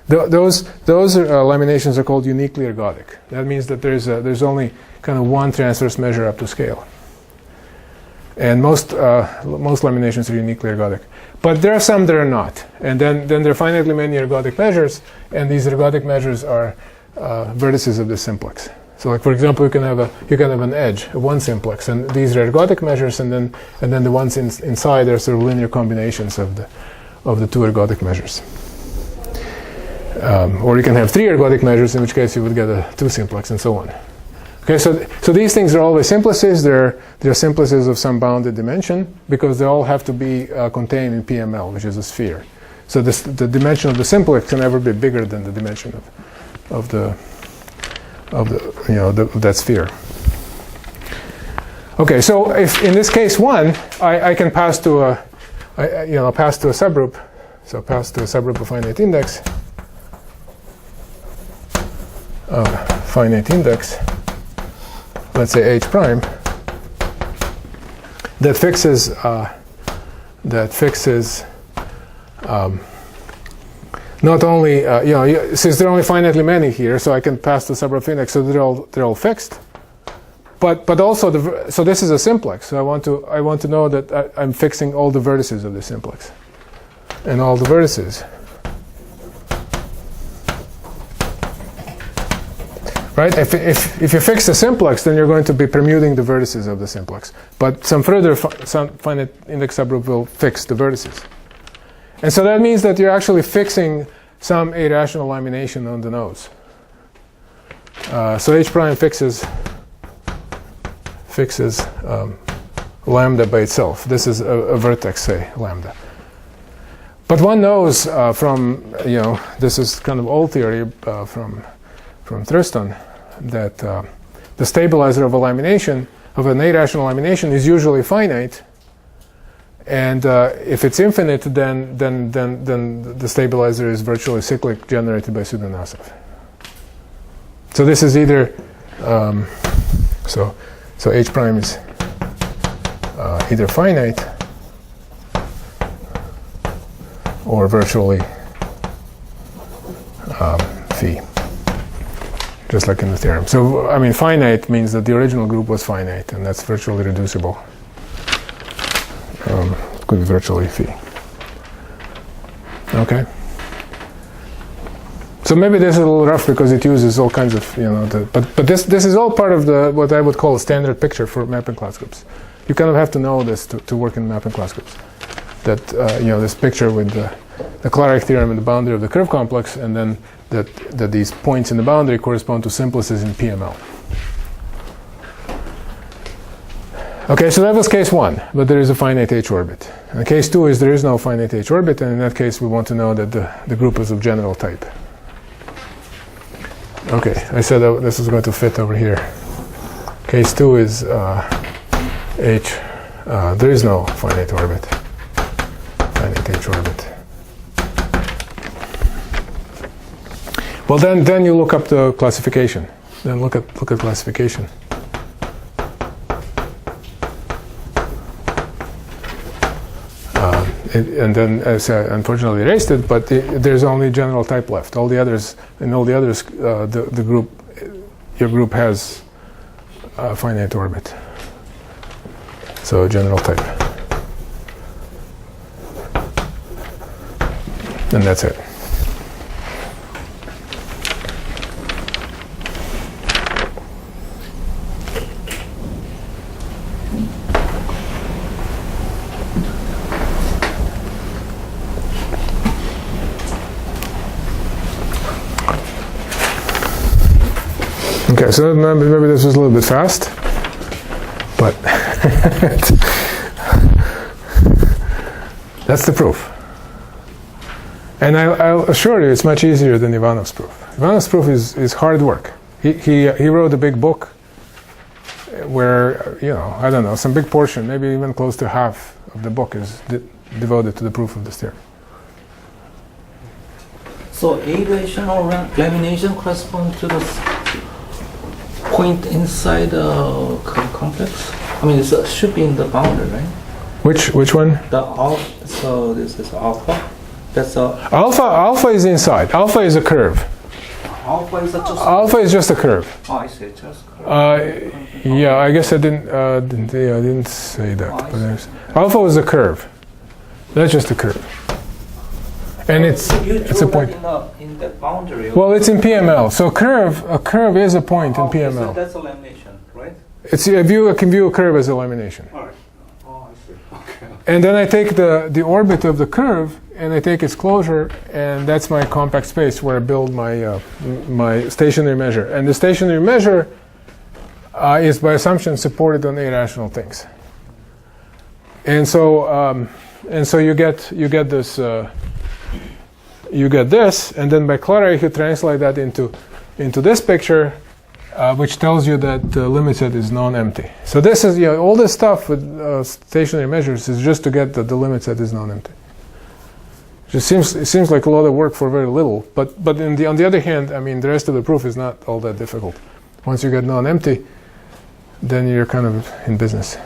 Speaker 1: Those laminations are called uniquely ergodic. That means that there's only kind of one transverse measure up to scale. And most laminations are uniquely ergodic. But there are some that are not. And then there are finitely many ergodic measures, and these ergodic measures are vertices of the simplex. So, like for example, you can have an edge, one simplex, and these are ergodic measures, and then the ones inside are sort of linear combinations of the two ergodic measures. Or you can have three ergodic measures, in which case you would get a two simplex, and so on. Okay, so these things are always simplices. They're simplices of some bounded dimension because they all have to be contained in PML, which is a sphere. So the dimension of the simplex can never be bigger than the dimension of that sphere. Okay, so if in this case one, I can pass to a subgroup. So pass to a subgroup of finite index. Let's say H prime, that fixes not only since there are only finitely many here, so I can pass the subgroup index, so they're all fixed. But also so this is a simplex. So I want to know that I'm fixing all the vertices of the simplex, and all the vertices. Right? If you fix the simplex, then you're going to be permuting the vertices of the simplex. But some further finite index subgroup will fix the vertices. And so that means that you're actually fixing some irrational lamination on the nodes. So H prime fixes lambda by itself. This is a vertex, say, lambda. But one knows from, this is kind of old theory from Thurston, that the stabilizer of a lamination, of an irrational lamination, is usually finite, and if it's infinite, then the stabilizer is virtually cyclic, generated by Pseudo-Nassau. So this is either so H prime is either finite or virtually phi. Just like in the theorem. So, I mean, finite means that the original group was finite, and that's virtually reducible. It could be virtually phi. Okay. So maybe this is a little rough because it uses all kinds of, but this is all part of the what I would call a standard picture for mapping class groups. You kind of have to know this to work in mapping class groups. That this picture with the Clarke theorem and the boundary of the curve complex, and then that these points in the boundary correspond to simplices in PML. Okay, so that was case 1, but there is a finite H orbit. And case 2 is there is no finite H orbit, and in that case we want to know that the group is of general type. Okay, I said that this is going to fit over here. Case 2 is H. There is no finite orbit. Finite H orbit. Well, then you look up the classification. Then look at classification. And then, as I unfortunately erased it, but there's only general type left. All the others, the group, your group has a finite orbit. So general type. And that's it. Okay, so maybe this was a little bit fast, but that's the proof. And I'll assure you, it's much easier than Ivanov's proof. Ivanov's proof is hard work. He wrote a big book where, I don't know, some big portion, maybe even close to half of the book is devoted to the proof of this theorem.
Speaker 5: So aviation or lamination correspond to the point inside the curve complex? I mean, it should be in the boundary, right?
Speaker 1: Which one?
Speaker 5: So this is alpha. That's a
Speaker 1: alpha is inside. Alpha is a curve. Alpha is just a curve.
Speaker 5: Oh, I see. Just curve.
Speaker 1: Yeah, I guess I didn't say that.
Speaker 5: Oh,
Speaker 1: But alpha was a curve. That's just a curve. And it's a point.
Speaker 5: In the boundary.
Speaker 1: Well, it's in PML. So a curve is a point in PML.
Speaker 5: So that's a lamination, right?
Speaker 1: I can view a curve as a lamination.
Speaker 5: All right. Oh, I see. Okay.
Speaker 1: And then I take the orbit of the curve and I take its closure, and that's my compact space where I build my my stationary measure. And the stationary measure is by assumption supported on irrational things. And so you get this. You get this, and then by Clarke you translate that into this picture, which tells you that the limit set is non-empty. So this is all this stuff with stationary measures is just to get that the limit set is non-empty. It seems like a lot of work for very little, but on the other hand, I mean the rest of the proof is not all that difficult. Once you get non-empty, then you're kind of in business.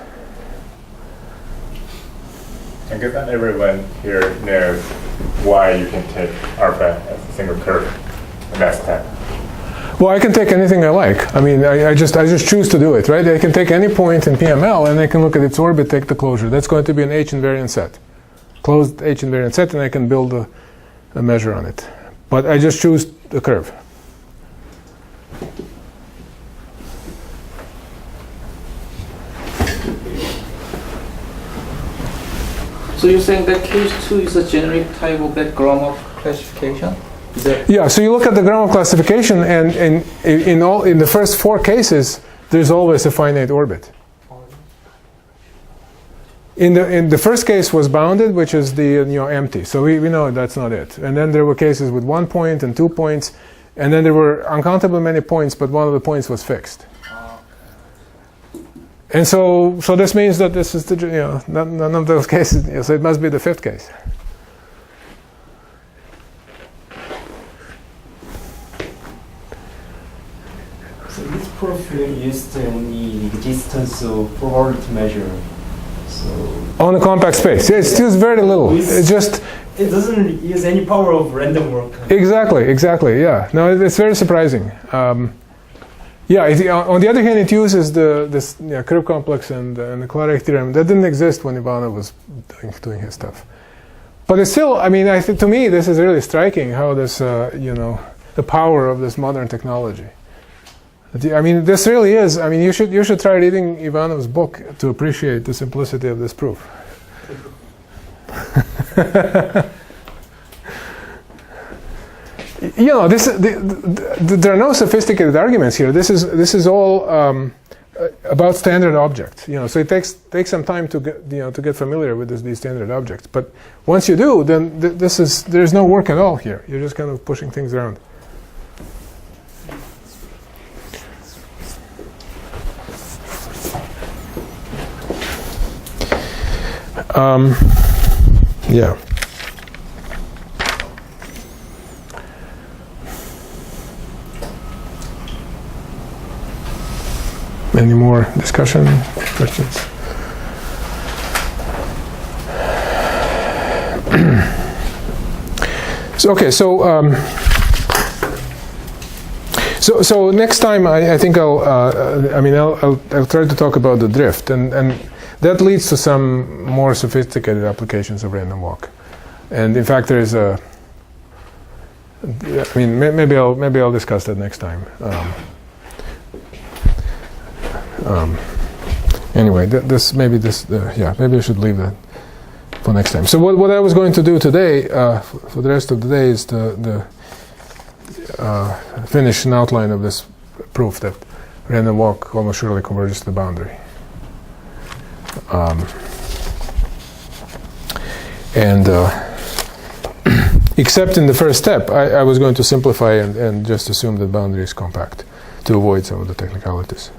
Speaker 2: I guess not everyone here knows why you can take alpha as a single curve, and that's that.
Speaker 1: Well, I can take anything I like. I mean, I just choose to do it, right? I can take any point in PML and I can look at its orbit, take the closure. That's going to be an H invariant set, closed H invariant set, and I can build a measure on it. But I just choose the curve.
Speaker 5: So you're saying that case 2 is a generic type of that Gromov classification?
Speaker 1: Yeah, so you look at the Gromov classification, and in the first 4 cases, there's always a finite orbit. In the first case was bounded, which is the empty. So we know that's not it. And then there were cases with 1 point and 2 points, and then there were uncountable many points, but one of the points was fixed. And so this means that this is the none of those cases. So it must be the 5th case.
Speaker 3: So this proof used only the distance of probability measure. So
Speaker 1: On a compact space, yeah, it used very little. It
Speaker 3: doesn't use any power of random work.
Speaker 1: Exactly. Yeah. No, it's very surprising. On the other hand, it uses this curve complex and the Clarke theorem. That didn't exist when Ivanov was doing his stuff. But it's still, I mean, to me, this is really striking how this, the power of this modern technology. I mean, this really is. I mean, you should try reading Ivanov's book to appreciate the simplicity of this proof. You know, there are no sophisticated arguments here. This is all about standard objects. You know, so it takes some time to get familiar with these standard objects. But once you do, then there's no work at all here. You're just kind of pushing things around. Yeah. Any more discussion, questions? So next time I think I'll try to talk about the drift, and that leads to some more sophisticated applications of random walk. And in fact, there is maybe I'll discuss that next time. Anyway, maybe I should leave that for next time. So what I was going to do today, for the rest of the day, is the finish an outline of this proof that random walk almost surely converges to the boundary. Except in the first step, I was going to simplify and just assume that boundary is compact to avoid some of the technicalities.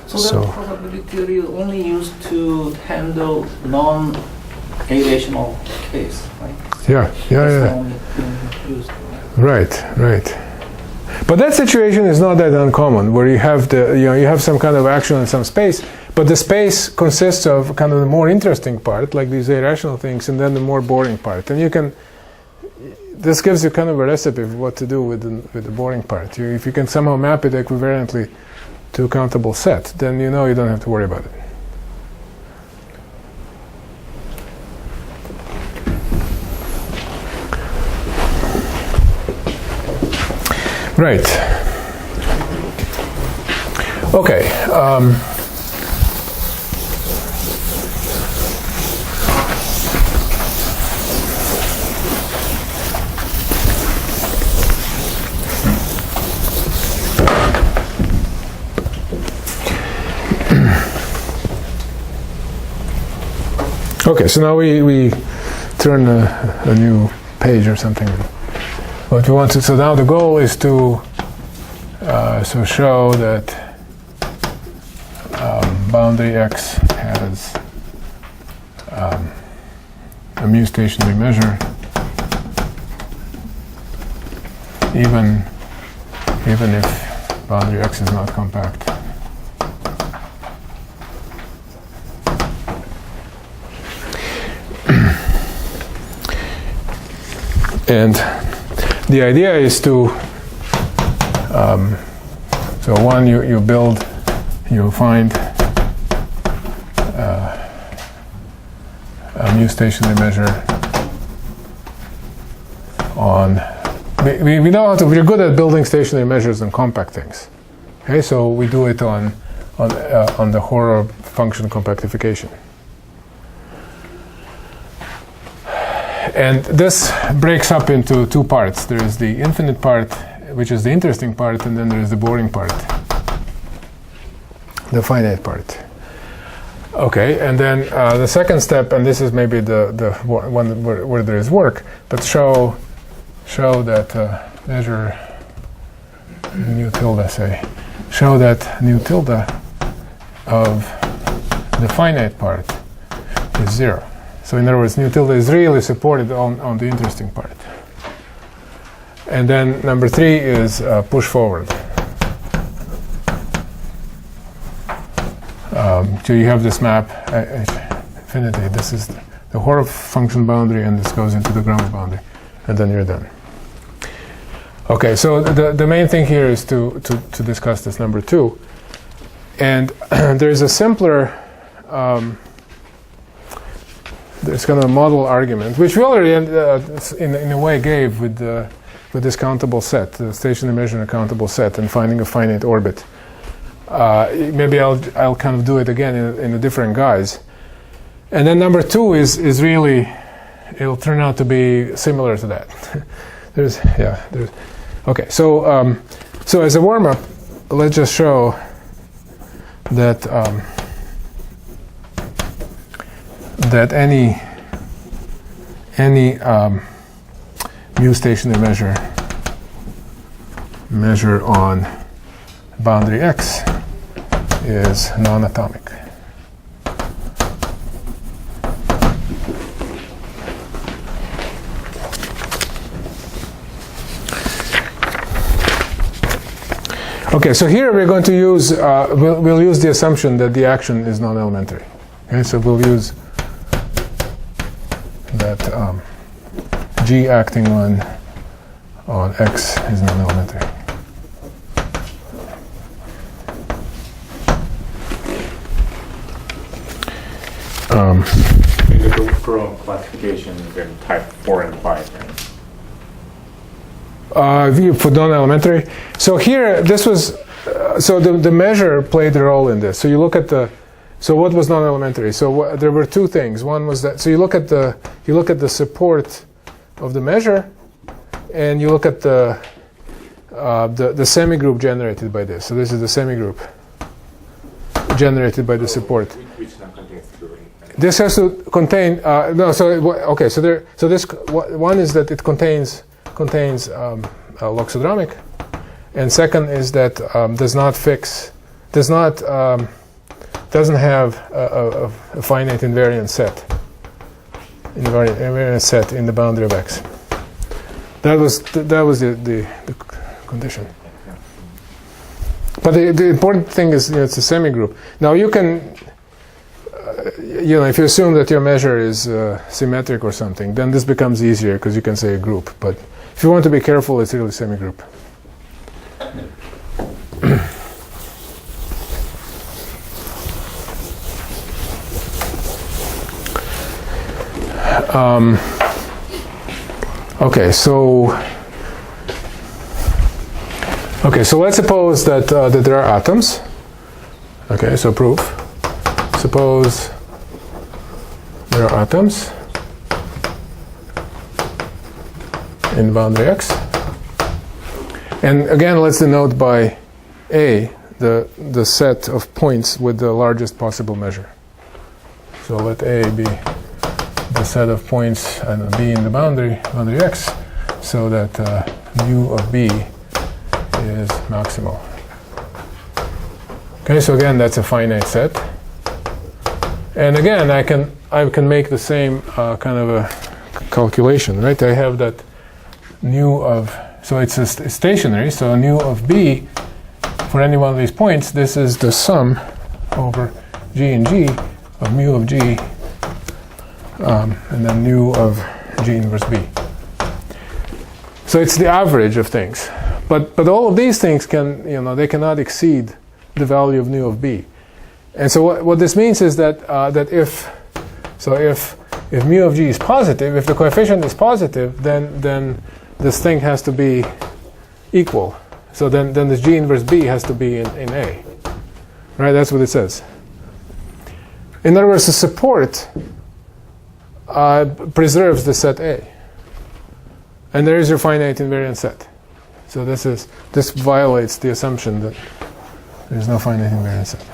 Speaker 5: So that probability theory is only used to handle non-irrational case, right?
Speaker 1: Yeah.
Speaker 5: The only thing used.
Speaker 1: Right. But that situation is not that uncommon, where you have you have some kind of action in some space, but the space consists of kind of the more interesting part, like these irrational things, and then the more boring part. And this gives you kind of a recipe for what to do with the boring part. If you can somehow map it equivalently to a countable set, then you don't have to worry about it. Right. Okay. Okay, so now we turn a new page or something. What we want to, so now the goal is to show that boundary X has a mu stationary measure even if boundary X is not compact. And the idea is to, so one, you find a mu stationary measure on, we know how to, we're good at building stationary measures on compact things. Okay, so we do it on the Horror function compactification. And this breaks up into two parts. There is the infinite part, which is the interesting part, and then there is the boring part, the finite part. Okay, and then the second step, and this is maybe the one where there is work, but show that measure nu tilde, say, show that nu tilde of the finite part is 0. So in other words, nu tilde is really supported on the interesting part. And then number 3 is push forward. So you have this map, infinity. This is the Horror function boundary, and this goes into the grammar boundary, and then you're done. Okay, so the main thing here is to discuss this number 2. And there's a simpler, there's kind of a model argument, which we already in a way gave with countable set, the stationary measure in a countable set, and finding a finite orbit. Maybe I'll kind of do it again in a different guise. And then number 2 is really, it'll turn out to be similar to that. Okay, so so as a warm-up, let's just show that that any mu stationary measure on boundary X is non-atomic. Okay, so here we're going to use, we'll use the assumption that the action is non-elementary. Okay, so we'll use that G acting on X is non-elementary.
Speaker 2: In the Coulomb classification, then type 4 implied, right?
Speaker 1: For non-elementary. So here, this was, so the measure played a role in this. So you look at so what was non-elementary? So there were 2 things. One was that, so you look at the support of the measure, and you look at the semigroup generated by this. So this is the semigroup generated by the support.
Speaker 2: Which now contains 2.
Speaker 1: This has to contain, no, so, okay, so this, one is that it contains loxodromic, and second is that doesn't have a finite invariant set in the boundary of X. That was the condition. But the important thing is, it's a semigroup. Now you can, if you assume that your measure is symmetric or something, then this becomes easier because you can say a group. But if you want to be careful, it's really semigroup. Okay, so let's suppose that there are atoms. Okay, so proof. Suppose there are atoms in boundary X, and again, let's denote by A the set of points with the largest possible measure. So let A be the set of points and B in the boundary X, so that mu of B is maximal. Okay, so again, that's a finite set, and again, I can make the same kind of a calculation, right? I have that nu of, so it's stationary, so nu of B for any one of these points, this is the sum over G and G of mu of G, and then nu of G inverse B. So it's the average of things, but all of these things can, they cannot exceed the value of nu of B. And so what this means is that if mu of G is positive, if the coefficient is positive, then this thing has to be equal. So then this G inverse B has to be in A. Right? That's what it says. In other words, the support preserves the set A. And there is your finite invariant set. So this violates the assumption that there is no finite invariant set.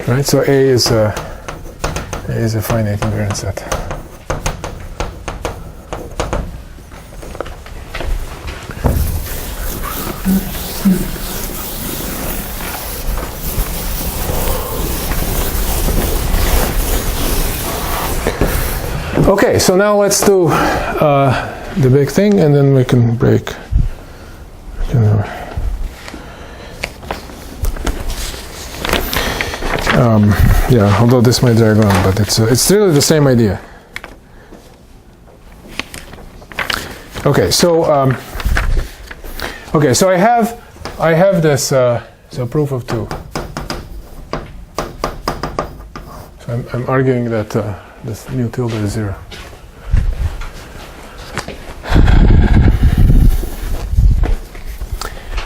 Speaker 1: Right? So A is a finite invariant set. Okay, so now let's do the big thing, and then we can break. Yeah, although this might drag on, but it's really the same idea. Okay, so I have this so proof of 2. So I'm arguing that this mu tilde is 0.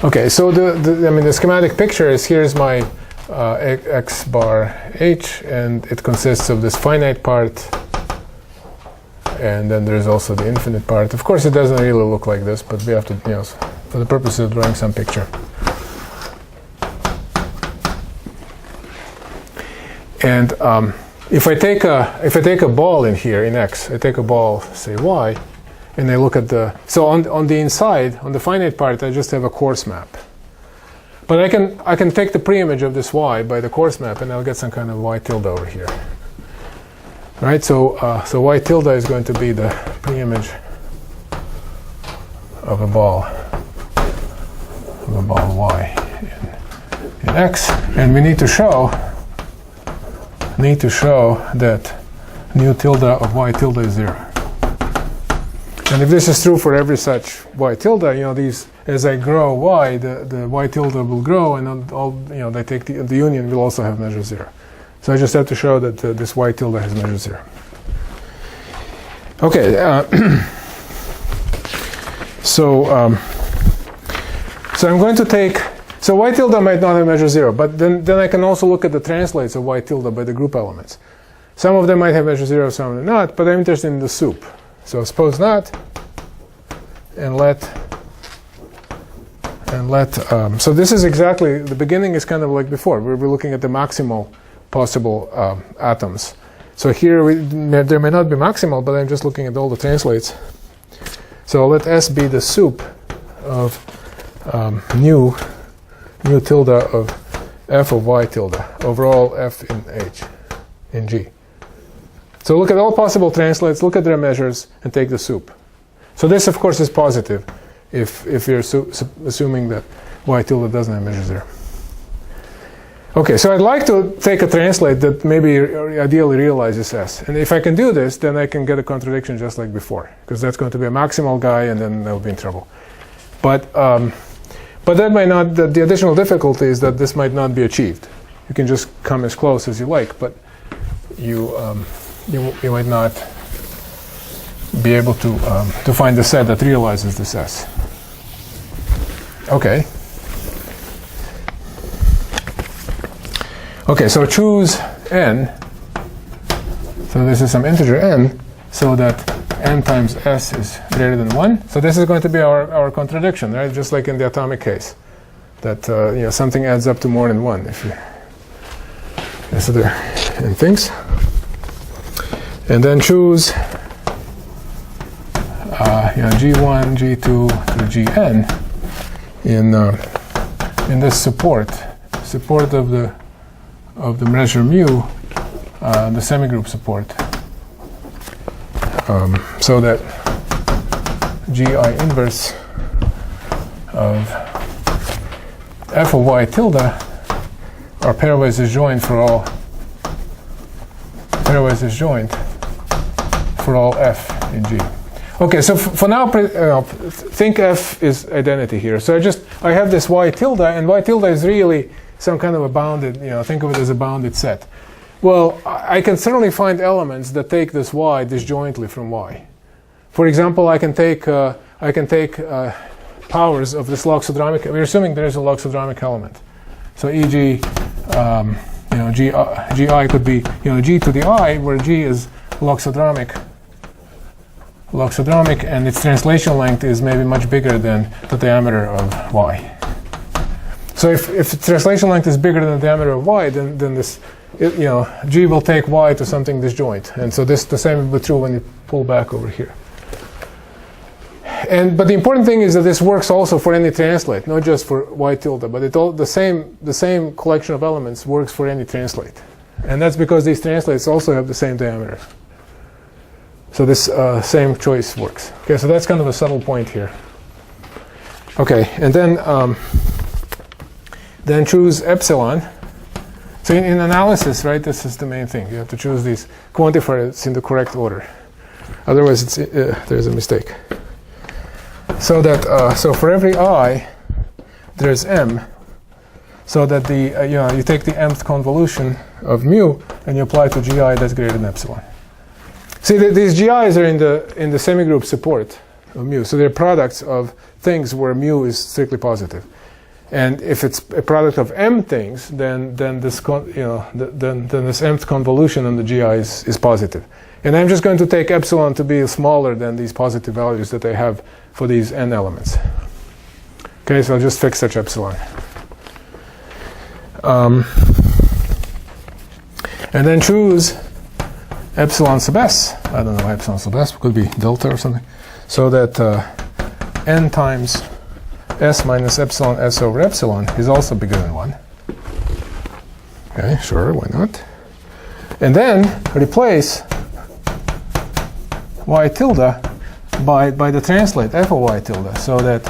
Speaker 1: Okay, so the schematic picture is, here's my x bar h, and it consists of this finite part, and then there's also the infinite part. Of course, it doesn't really look like this, but we have to, for the purpose of drawing some picture. And if I take a ball in here in x, I take a ball, say y, and I look at so on the inside, on the finite part, I just have a coarse map. But I can take the preimage of this y by the coarse map, and I'll get some kind of y tilde over here. Right? So y tilde is going to be the preimage of a ball y in x, and we need to show that nu tilde of y tilde is 0. And if this is true for every such y tilde, these, as I grow y, the y tilde will grow, and all they take the union will also have measure 0. So I just have to show that this y tilde has measure 0. Okay. So I'm going to take. So y tilde might not have measure 0, but then I can also look at the translates of y tilde by the group elements. Some of them might have measure 0, some of them not, but I'm interested in the soup. So suppose not, and let. So this is exactly, the beginning is kind of like before. We're looking at the maximal possible atoms. So here there may not be maximal, but I'm just looking at all the translates. So let S be the soup of nu tilde of f of y tilde over all f in H, in G. So look at all possible translates, look at their measures, and take the soup. So this, of course, is positive if you're assuming that y tilde doesn't have measure 0. Okay, so I'd like to take a translate that maybe ideally realizes S. And if I can do this, then I can get a contradiction just like before, because that's going to be a maximal guy, and then I'll be in trouble. But that might not, the additional difficulty is that this might not be achieved. You can just come as close as you like, but you might not be able to find the set that realizes this S. Okay. Okay, so choose n. So this is some integer n, so that n times s is greater than 1. So this is going to be our contradiction, right? Just like in the atomic case, that something adds up to more than 1. If you consider n things, and then choose g1, g2 to gn in this support of the measure mu, the semigroup support, so that gi inverse of f of y tilde are pairwise disjoint for all f in G. Okay, so for now, think f is identity here. So I have this y tilde, and y tilde is really some kind of a bounded, think of it as a bounded set. Well, I can certainly find elements that take this y disjointly from y. For example, I can take powers of this loxodromic. We're assuming there is a loxodromic element. So, e.g., gi could be g to the I, where g is loxodromic, and its translation length is maybe much bigger than the diameter of y. So if the translation length is bigger than the diameter of y, then this, g will take y to something disjoint, and so the same will be true when you pull back over here. But the important thing is that this works also for any translate, not just for y tilde, but the same collection of elements works for any translate, and that's because these translates also have the same diameter. So this same choice works. Okay, so that's kind of a subtle point here. Okay, and then choose epsilon. So in analysis, right, this is the main thing. You have to choose these quantifiers in the correct order. Otherwise, there's a mistake. So that so for every I, there's m. So that you take the mth convolution of mu and you apply to gi that's greater than epsilon. See, these gi's are in the semigroup support of mu. So they're products of things where mu is strictly positive. And if it's a product of m things, then this then this mth convolution on the GI is positive. And I'm just going to take epsilon to be smaller than these positive values that I have for these n elements. Okay, so I'll just fix such epsilon. And then choose epsilon sub s. I don't know why epsilon sub s, could be delta or something. So that n times s minus epsilon s over epsilon is also bigger than 1. Okay, sure, why not? And then replace y tilde by the translate f of y tilde, so that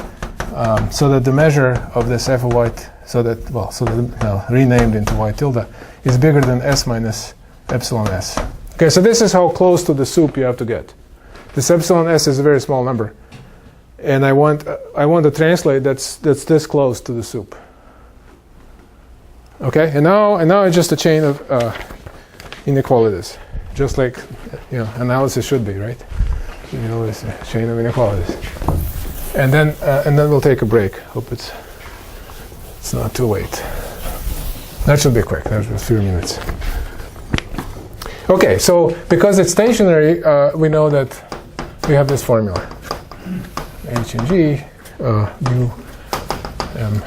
Speaker 1: the measure of this f of y, renamed into y tilde, is bigger than s minus epsilon s. Okay, so this is how close to the soup you have to get. This epsilon s is a very small number, and I want to translate that's this close to the soup. Okay, and now it's just a chain of inequalities, just like analysis should be, right? It's a chain of inequalities. And then we'll take a break. Hope it's not too late. That should be quick. That was a few minutes. Okay, so because it's stationary, we know that we have this formula: h and g mu m.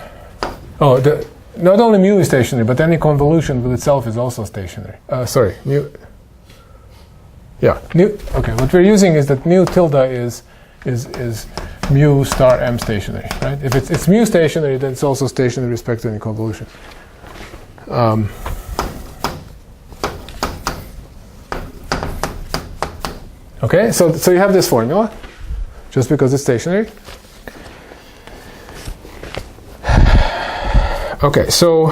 Speaker 1: Not only mu is stationary, but any convolution with itself is also stationary. Sorry, mu. Yeah, mu. Okay, what we're using is that mu tilde is mu star m stationary, right? If it's mu stationary, then it's also stationary with respect to any convolution. Okay, so you have this formula, just because it's stationary. Okay, so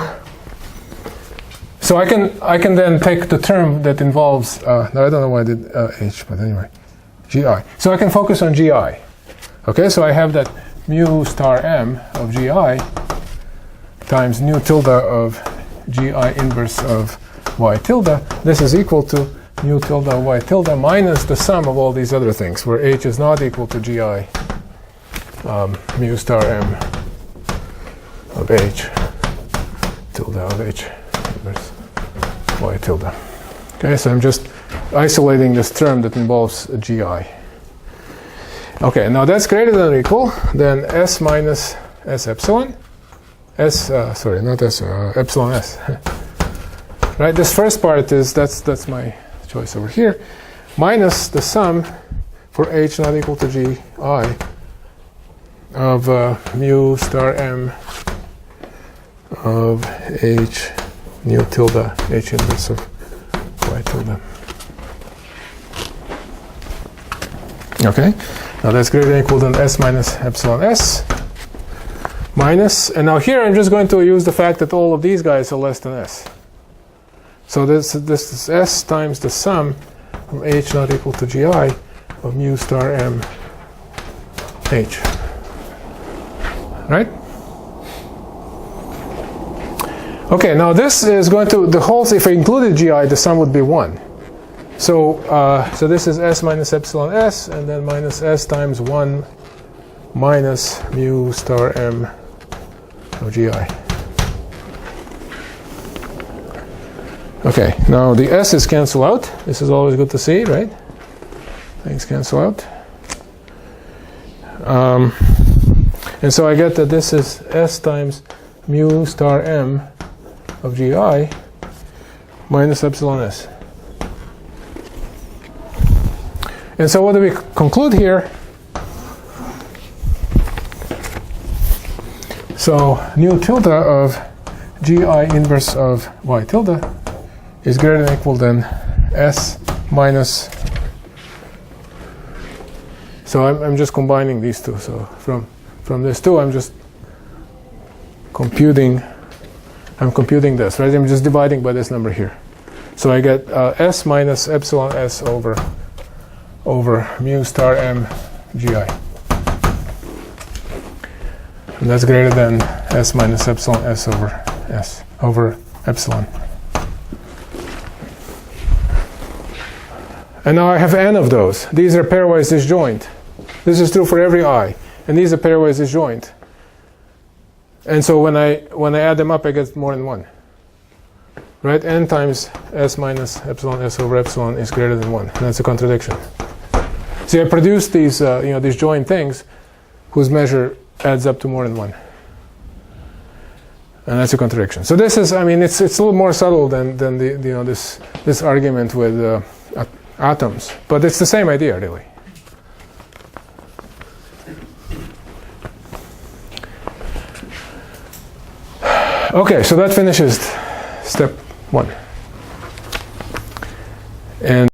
Speaker 1: I can then take the term that involves. Now I don't know why I did h, but anyway, gi. So I can focus on gi. Okay, so I have that mu star m of gi times nu tilde of gi inverse of y tilde. This is equal to mu tilde of y tilde minus the sum of all these other things, where h is not equal to gi mu star m of h tilde of h inverse y tilde. Okay, so I'm just isolating this term that involves a gi. Okay, now that's greater than or equal than s minus s epsilon. Epsilon s. Right, this first part is, that's my choice over here, minus the sum for h not equal to gi of mu star m of h nu tilde h inverse of y tilde. Okay, now that's greater than or equal than s minus epsilon s minus, and now here I'm just going to use the fact that all of these guys are less than s. So this is s times the sum from h not equal to gi of mu star m h. Right? Okay, now this is going to, the whole, if I included gi, the sum would be 1. So this is s minus epsilon s, and then minus s times 1 minus mu star m of gi. Okay, now the s's cancel out. This is always good to see, right? Things cancel out. And so I get that this is s times mu star m of gi minus epsilon s. And so what do we conclude here? So nu tilde of gi inverse of y tilde is greater than or equal than s minus. So I'm just combining these two. So from this two, I'm just computing. I'm computing this, right? I'm just dividing by this number here. So I get s minus epsilon s over mu star m gi. And that's greater than s minus epsilon s over epsilon. And now I have n of those. These are pairwise disjoint. This is true for every I. And these are pairwise disjoint. And so when I add them up, I get more than 1. Right? N times S minus epsilon S over epsilon is greater than 1. And that's a contradiction. See, I produce these, these joint things whose measure adds up to more than 1. And that's a contradiction. So this is, it's a little more subtle than this argument with atoms, but it's the same idea, really. Okay, so that finishes step 1. And